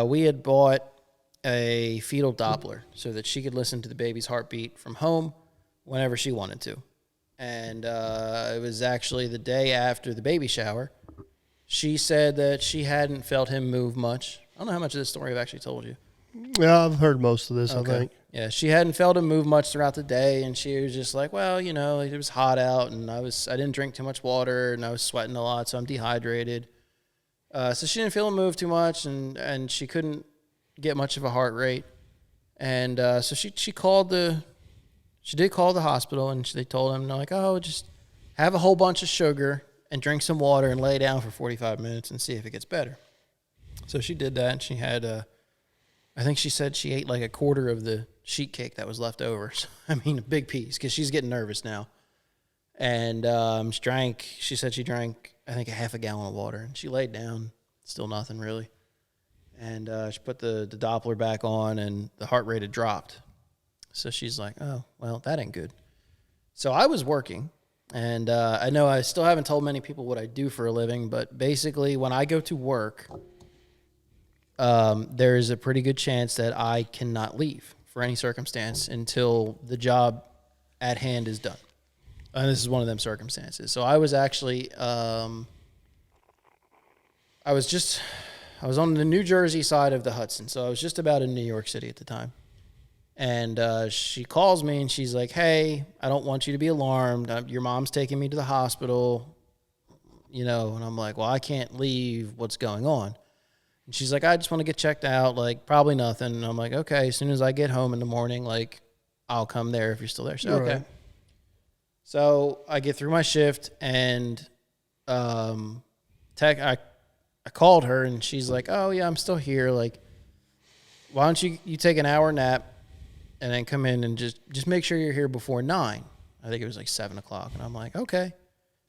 we had bought a fetal Doppler so that she could listen to the baby's heartbeat from home whenever she wanted to. And it was actually the day after the baby shower. She said that she hadn't felt him move much. I don't know how much of this story I've actually told you. Yeah, I've heard most of this, okay. I think. Yeah, she hadn't felt him move much throughout the day, and she was just like, well, it was hot out, and I didn't drink too much water, and I was sweating a lot, so I'm dehydrated. So she didn't feel him move too much, and she couldn't get much of a heart rate. And so she did call the hospital, and they told him, like, oh, just have a whole bunch of sugar and drink some water and lay down for 45 minutes and see if it gets better. So she did that, and she had, I think she said she ate like a quarter of the sheet cake that was left over. So, I mean, a big piece, because she's getting nervous now. And she said she drank, I think, a half a gallon of water, and she laid down, still nothing really. And she put the Doppler back on, and the heart rate had dropped. So she's like, oh, well, that ain't good. So I was working, and I know I still haven't told many people what I do for a living, but basically when I go to work, there is a pretty good chance that I cannot leave for any circumstance until the job at hand is done. And this is one of them circumstances. So I was actually, I was on the New Jersey side of the Hudson. So I was just about in New York City at the time. And she calls me and she's like, hey, I don't want you to be alarmed. Your mom's taking me to the hospital, and I'm like, well, I can't leave. What's going on? And she's like, I just want to get checked out. Like, probably nothing. And I'm like, okay, as soon as I get home in the morning, like, I'll come there if you're still there. So, okay. Right. So I get through my shift and I called her and she's like, oh, yeah, I'm still here. Like, why don't you take an hour nap and then come in and just make sure you're here before 9. I think it was like 7 o'clock. And I'm like, okay,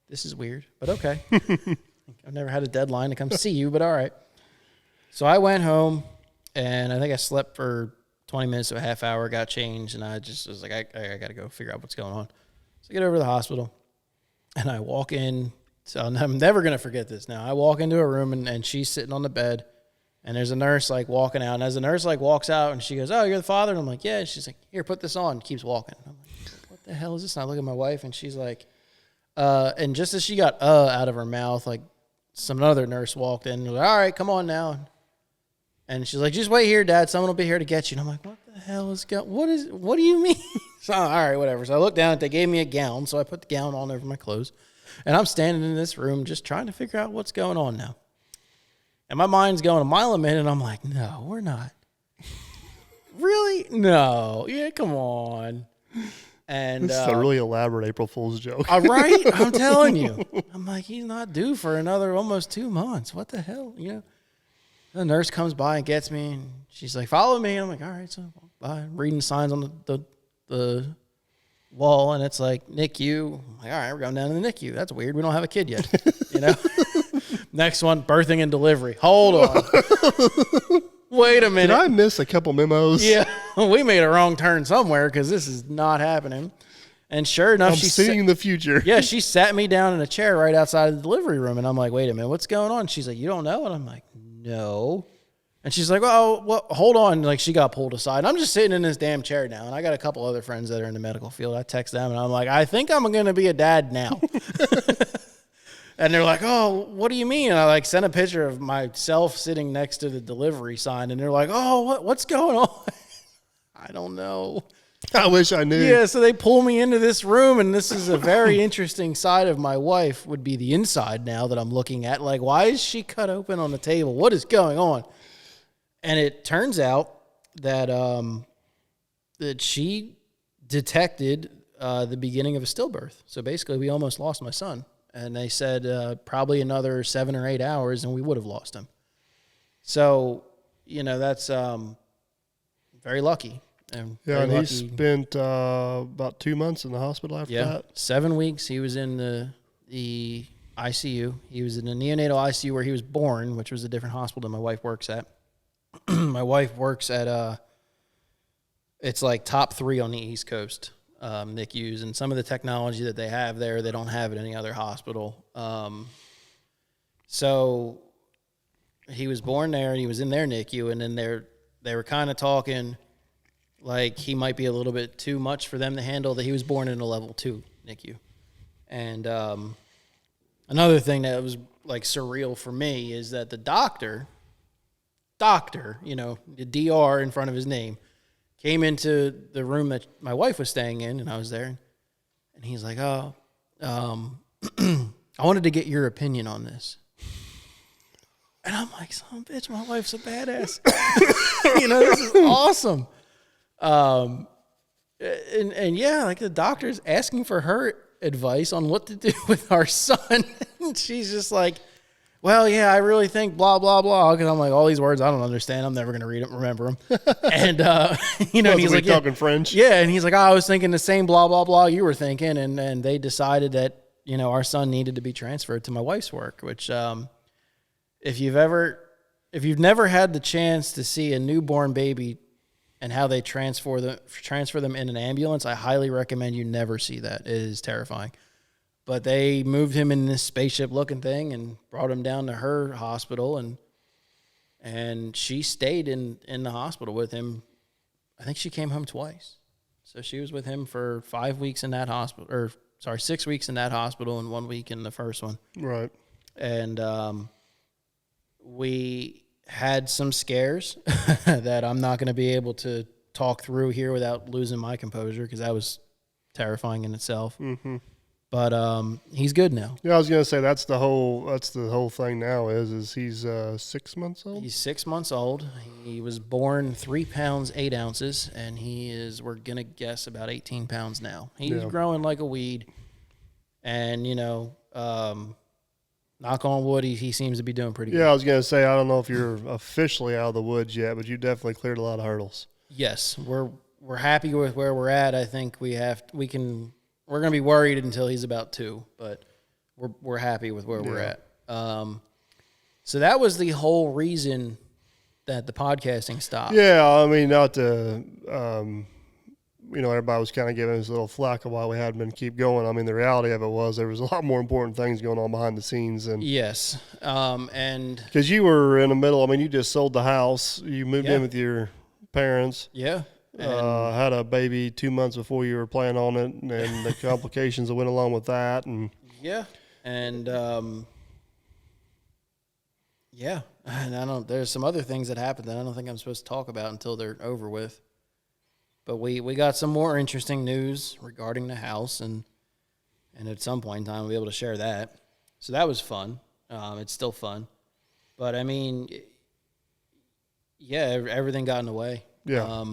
this is weird, but okay. I've never had a deadline to come see you, but all right. So I went home and I think I slept for 20 minutes to a half hour, got changed, and I just was like, I got to go figure out what's going on. So I get over to the hospital and I walk in. So I'm never going to forget this now. I walk into a room and she's sitting on the bed. And there's a nurse like walking out. And as the nurse like walks out and she goes, oh, you're the father? And I'm like, yeah. And she's like, here, put this on. Keeps walking. And I'm like, what the hell is this? And I look at my wife and she's like, and just as she got out of her mouth, like some other nurse walked in and was like, all right, come on now. And she's like, just wait here, Dad. Someone will be here to get you. And I'm like, what the hell is going on? What do you mean? So, all right, whatever. So I looked down and they gave me a gown. So I put the gown on over my clothes. And I'm standing in this room just trying to figure out what's going on now. And my mind's going a mile a minute, and I'm like, no, we're not. Really? No. Yeah, come on. And this is a really elaborate April Fool's joke. Right? I'm telling you. I'm like, he's not due for another almost 2 months. What the hell? You know? The nurse comes by and gets me, and she's like, follow me. And I'm like, all right, so bye. I'm reading signs on the wall, and it's like, NICU. I'm like, all right, we're going down to the NICU. That's weird. We don't have a kid yet. You know? Next one, birthing and delivery. Hold on. Wait a minute. Did I miss a couple memos? Yeah, we made a wrong turn somewhere because this is not happening. And sure enough, I'm seeing the future. Yeah, she sat me down in a chair right outside of the delivery room. And I'm like, wait a minute, what's going on? She's like, you don't know? And I'm like, no. And she's like, well, hold on. Like, she got pulled aside. And I'm just sitting in this damn chair now. And I got a couple other friends that are in the medical field. I text them and I'm like, I think I'm going to be a dad now. And they're like, oh, what do you mean? And I like sent a picture of myself sitting next to the delivery sign. And they're like, oh, what's going on? I don't know. I wish I knew. Yeah, so they pull me into this room, and this is a very interesting side of my wife, would be the inside now that I'm looking at. Like, why is she cut open on the table? What is going on? And it turns out that that she detected the beginning of a stillbirth. So basically, we almost lost my son. And they said probably another 7 or 8 hours, and we would have lost him. So, you know, that's very lucky. And and he spent about 2 months in the hospital after that. 7 weeks. He was in the ICU. He was in the neonatal ICU where he was born, which was a different hospital than my wife works at. My wife works at it's like top 3 on the East Coast. NICUs, and some of the technology that they have there, they don't have at any other hospital. So he was born there, and he was in their NICU, and then they were kind of talking like he might be a little bit too much for them to handle, that he was born in a level 2 NICU. And another thing that was like surreal for me is that the doctor, you know, the DR in front of his name, came into the room that my wife was staying in, and I was there, and he's like, oh, I wanted to get your opinion on this. And I'm like, son of a bitch, my wife's a badass. You know, this is awesome. And yeah, like the doctor's asking for her advice on what to do with our son. And she's just like, well, yeah, I really think blah, blah, blah. Because I'm like, all these words I don't understand. I'm never going to read them, remember them. And, you know, and he's like, talking French. Yeah, and he's like, oh, I was thinking the same blah, blah, blah you were thinking. And they decided that, you know, our son needed to be transferred to my wife's work, which if you've never had the chance to see a newborn baby and how they transfer them in an ambulance, I highly recommend you never see that. It is terrifying. But they moved him in this spaceship-looking thing and brought him down to her hospital, and she stayed in the hospital with him. I think she came home twice. So she was with him for 5 weeks in that hospital, 6 weeks in that hospital and 1 week in the first one. Right. And we had some scares that I'm not going to be able to talk through here without losing my composure, because that was terrifying in itself. Mm-hmm. But he's good now. Yeah, I was gonna say that's the whole thing now is he's 6 months old. He's 6 months old. He was born 3 pounds 8 ounces, and we're gonna guess about 18 pounds now. He's growing like a weed, and knock on wood, he seems to be doing pretty good. Yeah, I was gonna say I don't know if you're officially out of the woods yet, but you definitely cleared a lot of hurdles. Yes, we're happy with where we're at. I think we're gonna be worried until he's about 2, but we're happy with where we're at. So that was the whole reason that the podcasting stopped. Yeah, I mean, not to, everybody was kind of giving us a little flack of why we hadn't been keep going. I mean, the reality of it was there was a lot more important things going on behind the scenes. And yes, and because you were in the middle, I mean, you just sold the house, you moved in with your parents. Yeah. Had a baby 2 months before you were planning on it, and the complications that went along with that. And and there's some other things that happened that I don't think I'm supposed to talk about until they're over with. But we got some more interesting news regarding the house, and at some point in time we'll be able to share that. So that was fun. It's still fun. But I mean, everything got in the way. Yeah.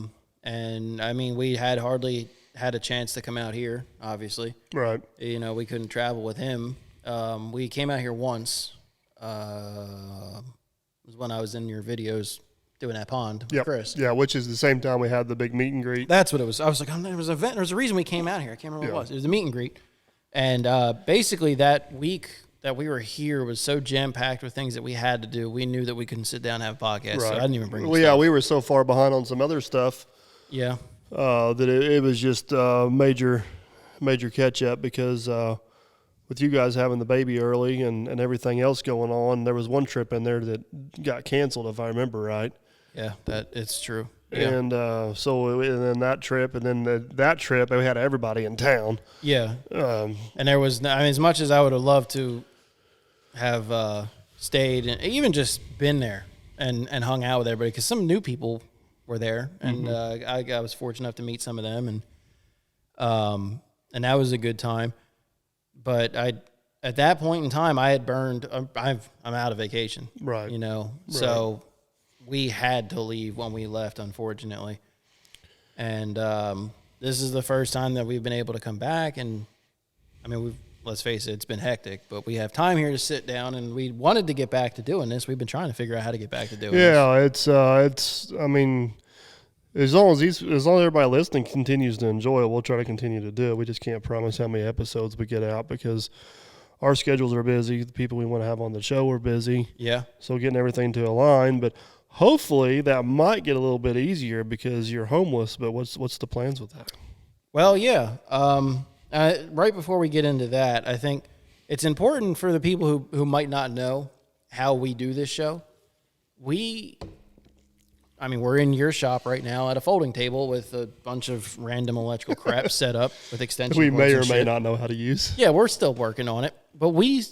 And I mean, we had hardly had a chance to come out here, obviously. Right. We couldn't travel with him. We came out here once. It was when I was in your videos doing that pond with Chris. Yeah, which is the same time we had the big meet and greet. That's what it was. I was like, there was an event. There's a reason we came out here. I can't remember what it was. It was a meet and greet. And basically that week that we were here was so jam-packed with things that we had to do. We knew that we couldn't sit down and have a podcast, so I didn't even bring Well, we were so far behind on some other stuff. Yeah. That it was just major catch-up because with you guys having the baby early and everything else going on, there was one trip in there that got canceled, if I remember right. Yeah, it's true. Yeah. And and then that trip, and then that trip, we had everybody in town. Yeah. And there was, as much as I would have loved to have stayed and even just been there and hung out with everybody, because some new people were there, and I was fortunate enough to meet some of them, and that was a good time. But at that point in time, I had burned. I'm out of vacation, right? So we had to leave when we left, unfortunately. And this is the first time that we've been able to come back, and I mean, let's face it, it's been hectic, but we have time here to sit down, and we wanted to get back to doing this. We've been trying to figure out how to get back to doing this. Yeah, it's. I mean, as long as everybody listening continues to enjoy it, we'll try to continue to do it. We just can't promise how many episodes we get out because our schedules are busy. The people we want to have on the show are busy. Yeah. So getting everything to align, but hopefully that might get a little bit easier because you're homeless. But what's the plans with that? Well, yeah. Right before we get into that, I think it's important for the people who might not know how we do this show. We're in your shop right now at a folding table with a bunch of random electrical crap set up with extension cords. We may or may not know how to use. Yeah, we're still working on it. But we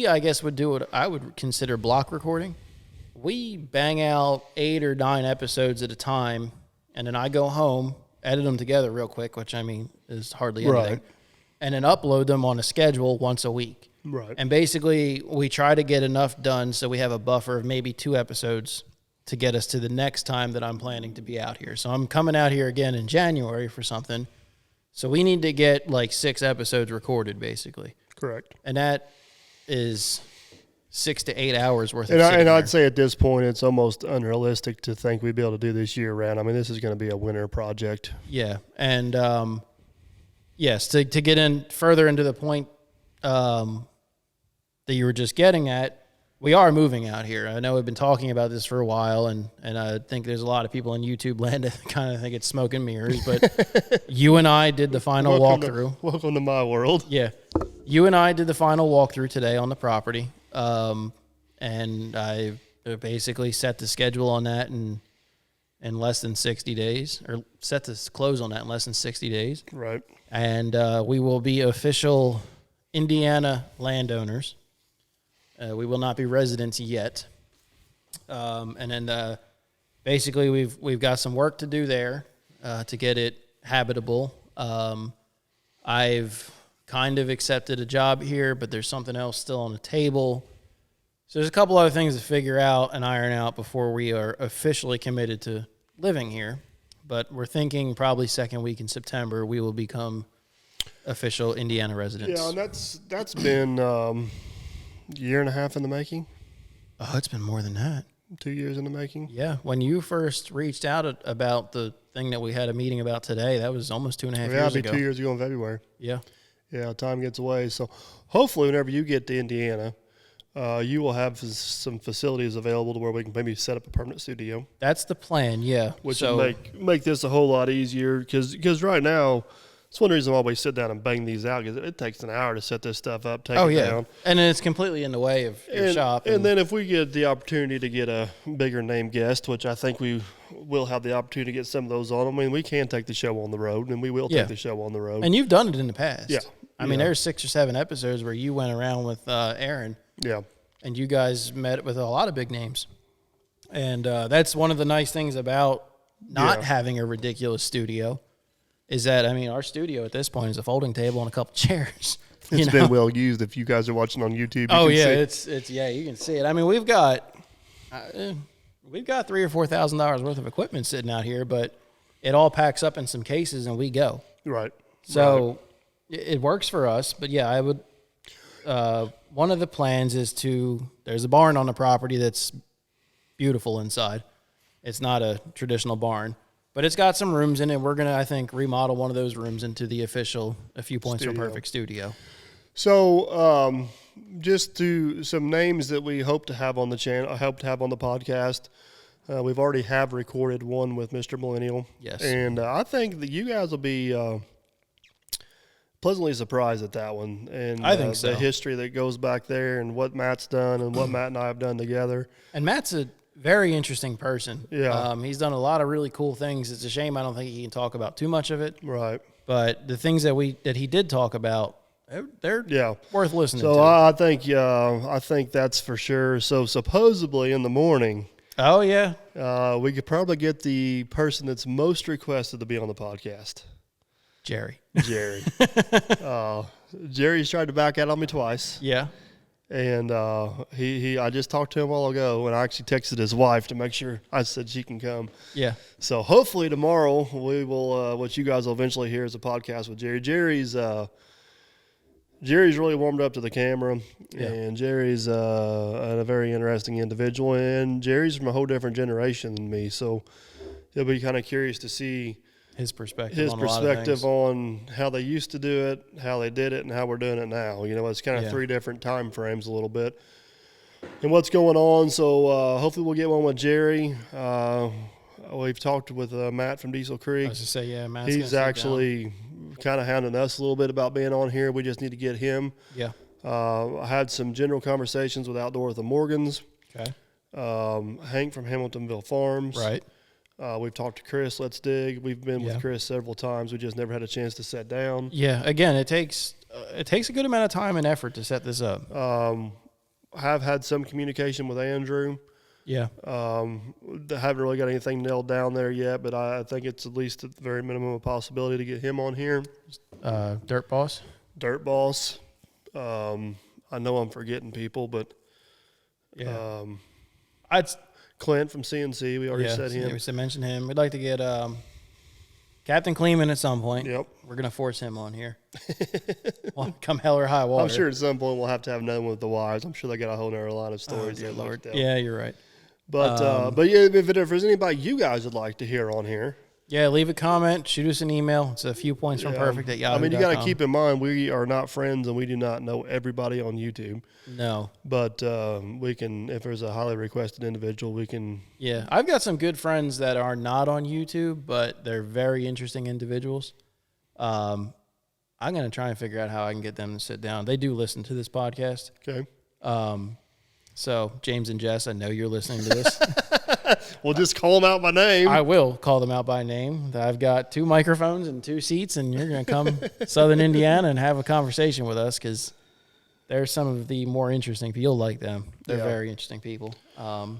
I guess would do what I would consider block recording. We bang out 8 or 9 episodes at a time, and then I go home, edit them together real quick, which is hardly anything. Right. And then upload them on a schedule once a week. Right. And basically, we try to get enough done so we have a buffer of maybe 2 episodes to get us to the next time that I'm planning to be out here. So I'm coming out here again in January for something. So we need to get like 6 episodes recorded, basically. Correct. And that is 6 to 8 hours worth of And I'd say at this point, it's almost unrealistic to think we'd be able to do this year round. I mean, this is going to be a winter project. Yeah. And, yes, to get in further into the point that you were just getting at, we are moving out here. I know we've been talking about this for a while, and I think there's a lot of people in YouTube land that kind of think it's smoke and mirrors, but you and I did the final walkthrough. Welcome to my world. Yeah. You and I did the final walkthrough today on the property, and I basically set the schedule on that in less than 60 days, or set the close on that in less than 60 days. Right. And we will be official Indiana landowners. We will not be residents yet. And then basically we've got some work to do there to get it habitable. I've kind of accepted a job here, but there's something else still on the table. So there's a couple other things to figure out and iron out before we are officially committed to living here. But we're thinking probably second week in September we will become official Indiana residents. Yeah, and that's been year and a half in the making. Oh, it's been more than that. 2 years in the making. Yeah, when you first reached out about the thing that we had a meeting about today, that was almost 2.5 years ago. Yeah, it'll be 2 years ago in February. Yeah. Yeah, time gets away. So hopefully whenever you get to Indiana, you will have some facilities available to where we can maybe set up a permanent studio. That's the plan, yeah. Which will make this a whole lot easier because right now, it's one reason why we sit down and bang these out because it takes an hour to set this stuff up, take it down. And then it's completely in the way of your shop. And then if we get the opportunity to get a bigger name guest, which I think we will have the opportunity to get some of those on. I mean, we can take the show on the road, and we will take the show on the road. And you've done it in the past. Yeah. I mean, there's 6 or 7 episodes where you went around with Aaron. Yeah. And you guys met with a lot of big names. And that's one of the nice things about not having a ridiculous studio is that, I mean, our studio at this point is a folding table and a couple chairs. It's been well used. If you guys are watching on YouTube, you can see it. I mean, we've got $3,000 or $4,000 worth of equipment sitting out here, but it all packs up in some cases and we go. Right. So it works for us. But yeah, I would. One of the plans is there's a barn on the property that's beautiful inside. It's not a traditional barn, but it's got some rooms in it. We're going to, I think, remodel one of those rooms into the official A Few Points from Perfect studio. So just to some names that we hope to have on the channel, hope to have on the podcast. We've already have recorded one with Mr. Millennial. Yes. And I think that you guys will be pleasantly surprised at that one. And I think so. The history that goes back there and what Matt's done and what Matt and I have done together. And Matt's a very interesting person. Yeah. He's done a lot of really cool things. It's a shame I don't think he can talk about too much of it. Right. But the things that he did talk about, they're worth listening to. So I think that's for sure. So supposedly in the morning. Oh, yeah. We could probably get the person that's most requested to be on the podcast. Jerry. Jerry's tried to back out on me twice. Yeah. And I just talked to him a while ago, and I actually texted his wife to make sure I said she can come. Yeah. So hopefully tomorrow we will, what you guys will eventually hear is a podcast with Jerry. Jerry's really warmed up to the camera, and Jerry's a very interesting individual, and Jerry's from a whole different generation than me, so it'll be kind of curious to see his perspective on how they used to do it, how they did it, and how we're doing it now. You know, it's kind of 3 different time frames a little bit and what's going on. So hopefully we'll get one with Jerry. We've talked with Matt from Diesel Creek. I was just say, Matt's he's actually kind of hounding us a little bit about being on here. We just need to get him. Yeah. I had some general conversations with Outdoor with the Morgans. Okay. Hank from Hamiltonville Farms. Right. We've talked to Chris, Let's Dig. We've been with Chris several times. We just never had a chance to sit down. Yeah, again, it takes a good amount of time and effort to set this up. I have had some communication with Andrew. Yeah. Haven't really got anything nailed down there yet, but I think it's at least at the very minimum a possibility to get him on here. Dirt Boss. I know I'm forgetting people, but Clint from CNC, we already said him. We mentioned him. We'd like to get Captain Kleeman at some point. Yep. We're going to force him on here. Well, come hell or high water. I'm sure at some point we'll have to have another one with the wives. I'm sure they got a whole nother line of stories. Oh, Lord. Tell. Yeah, you're right. But yeah, if there's anybody you guys would like to hear on here. Yeah, leave a comment, shoot us an email. It's a few points from perfect at Yahoo.com. I mean, you got to keep in mind, we are not friends and we do not know everybody on YouTube. No. But we can, if there's a highly requested individual, we can. Yeah, I've got some good friends that are not on YouTube, but they're very interesting individuals. I'm going to try and figure out how I can get them to sit down. They do listen to this podcast. Okay. So, James and Jess, I know you're listening to this. We'll just call them out by name. I will call them out by name. I've got 2 microphones and 2 seats, and you're going to come Southern Indiana and have a conversation with us because they're some of the more interesting people. You'll like them. They're very interesting people. But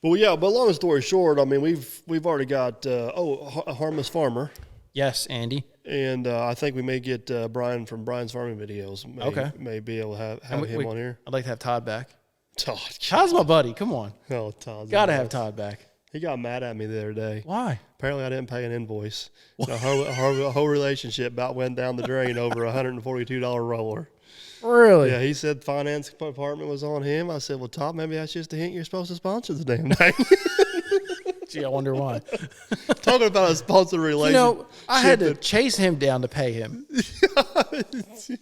long story short, I mean, we've already got a Harmless Farmer. Yes, Andy. And I think we may get Brian from Brian's Farming Videos. May be able to have him on here. I'd like to have Todd back. Todd. Todd's my buddy. Come on. Oh, Todd's Got to have Todd back. He got mad at me the other day. Why? Apparently, I didn't pay an invoice. The whole relationship about went down the drain over a $142 roller. Really? Yeah, he said finance department was on him. I said, well, Todd, maybe that's just a hint you're supposed to sponsor the damn thing. Gee, I wonder why. Talking about a sponsored relationship. I had to chase him down to pay him.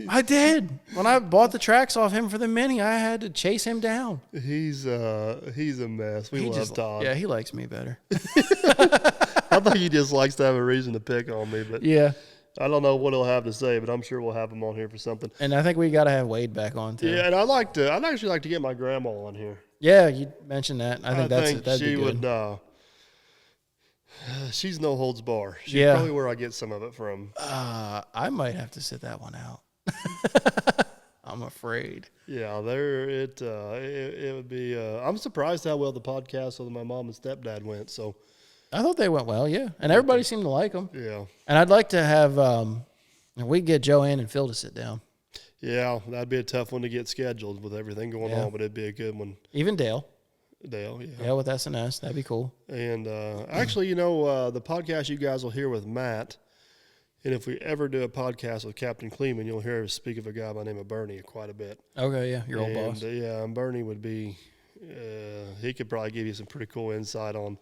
I did. When I bought the tracks off him for the Mini, I had to chase him down. He's a mess. We love Todd. Yeah, he likes me better. I think he just likes to have a reason to pick on me. But yeah. I don't know what he'll have to say, but I'm sure we'll have him on here for something. And I think we got to have Wade back on too. Yeah, and I'd actually like to get my grandma on here. Yeah, you mentioned that. I think that'd she be good. would. She's no holds bar. She's probably where I get some of it from. I might have to sit that one out. I'm afraid. Yeah, it would be. I'm surprised how well the podcast with my mom and stepdad went. So I thought they went well, yeah, and everybody seemed to like them. Yeah, and I'd like to have we get Joanne and Phil to sit down. Yeah, that'd be a tough one to get scheduled with everything going on, but it'd be a good one. Even Dale, yeah, with SNS, that'd be cool. And actually, the podcast you guys will hear with Matt, and if we ever do a podcast with Captain Kleeman, you'll hear us speak of a guy by the name of Bernie quite a bit. Okay, yeah, your old boss. Yeah, and Bernie would be, he could probably give you some pretty cool insight on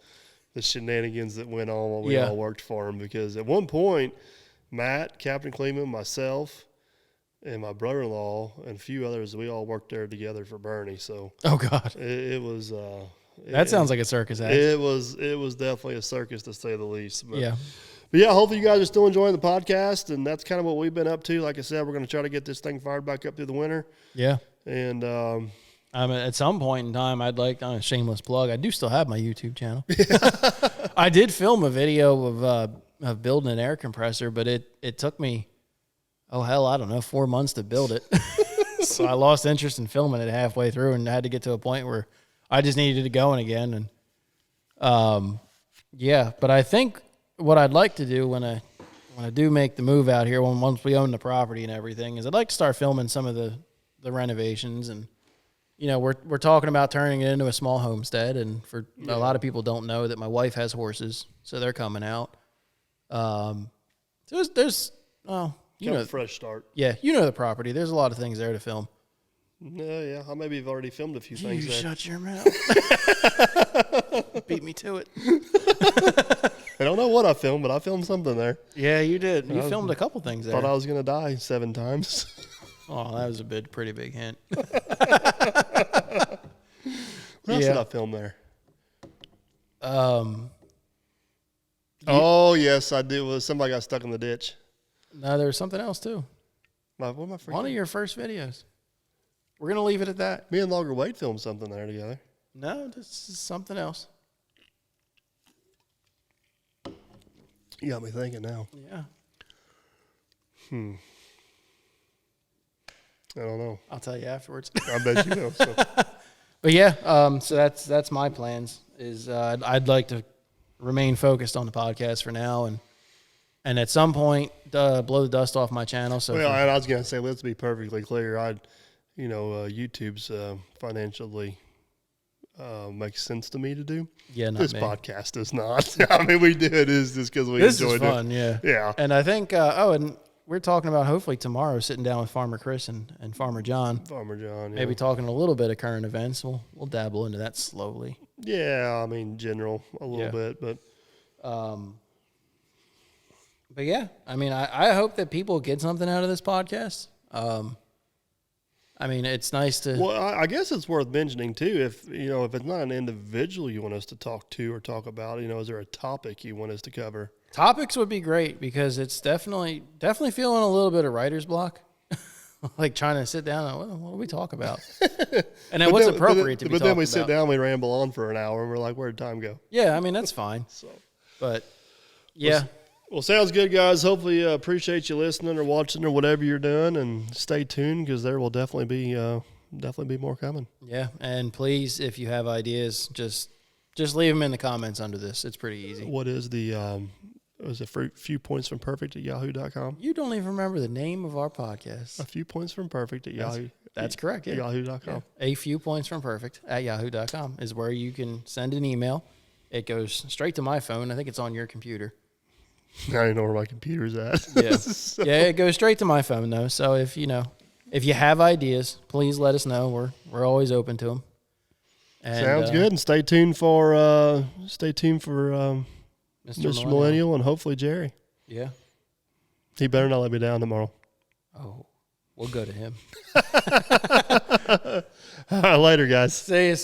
the shenanigans that went on while we all worked for him. Because at one point, Matt, Captain Kleeman, myself, and my brother-in-law and a few others, we all worked there together for Bernie. So, oh God, it was. That sounds like a circus act. It was definitely a circus to say the least. But, yeah. But yeah, hopefully you guys are still enjoying the podcast, and that's kind of what we've been up to. Like I said, we're going to try to get this thing fired back up through the winter. Yeah. And at some point in time, I'd like a shameless plug. I do still have my YouTube channel. I did film a video of building an air compressor, but it took me, I don't know, 4 months to build it. So I lost interest in filming it halfway through, and had to get to a point where I just needed it going again. And but I think what I'd like to do when I do make the move out here, once we own the property and everything, is I'd like to start filming some of the renovations. And we're talking about turning it into a small homestead. And for a lot of people don't know that my wife has horses, so they're coming out. So there's a fresh start. Yeah, the property. There's a lot of things there to film. Yeah. I maybe have already filmed a few things You there. shut your mouth. Beat me to it. I don't know what I filmed, but I filmed something there. Yeah, you did. You filmed a couple things there. Thought I was going to die 7 times. Oh, that was a pretty big hint. What else did I film there? Oh, yes, I did. Somebody got stuck in the ditch. No, there was something else, too. What am I forgetting? One of your first videos. We're going to leave it at that. Me and Logger Wade filmed something there together. No, this is something else. You got me thinking now. Yeah. I don't know. I'll tell you afterwards. I bet you will. So. But yeah, so that's my plans. Is I'd like to remain focused on the podcast for now, and at some point blow the dust off my channel. So well, I was gonna say, let's be perfectly clear. YouTube's financially makes sense to me to do. Yeah, not this me. Podcast does not. I mean, we do it is just because we this enjoy is fun. it. Yeah. And I think and we're talking about hopefully tomorrow sitting down with Farmer Chris and Farmer John. Farmer John. Yeah. Maybe talking a little bit of current events. We'll dabble into that slowly. Yeah, I mean general a little bit, but yeah, I mean I hope that people get something out of this podcast. I mean, it's nice to. Well, I guess it's worth mentioning too. If it's not an individual you want us to talk to or talk about, is there a topic you want us to cover? Topics would be great because it's definitely feeling a little bit of writer's block, like trying to sit down and what do we talk about, and then what's appropriate to be. But then we sit down, we ramble on for an hour, and we're like, "Where'd time go?" Yeah, I mean that's fine. But yeah. Well, sounds good, guys. Hopefully, appreciate you listening or watching or whatever you're doing, and stay tuned because there will definitely be more coming. Yeah, and please, if you have ideas, just leave them in the comments under this. It's pretty easy. What is the was a few points from perfect at yahoo.com. You don't even remember the name of our podcast. A few points from perfect at yahoo. That's correct. Yeah. Yahoo.com. Yeah. A few points from perfect at yahoo.com is where you can send an email. It goes straight to my phone. I think it's on your computer. I don't know where my computer's at. Yeah. So- Yeah, it goes straight to my phone though. So if you have ideas, please let us know. We're always open to them. And, Sounds good. And stay tuned for Mr. Mr. Millennial and hopefully Jerry. Yeah. He better not let me down tomorrow. Oh, we'll go to him. All right, later, guys. See you.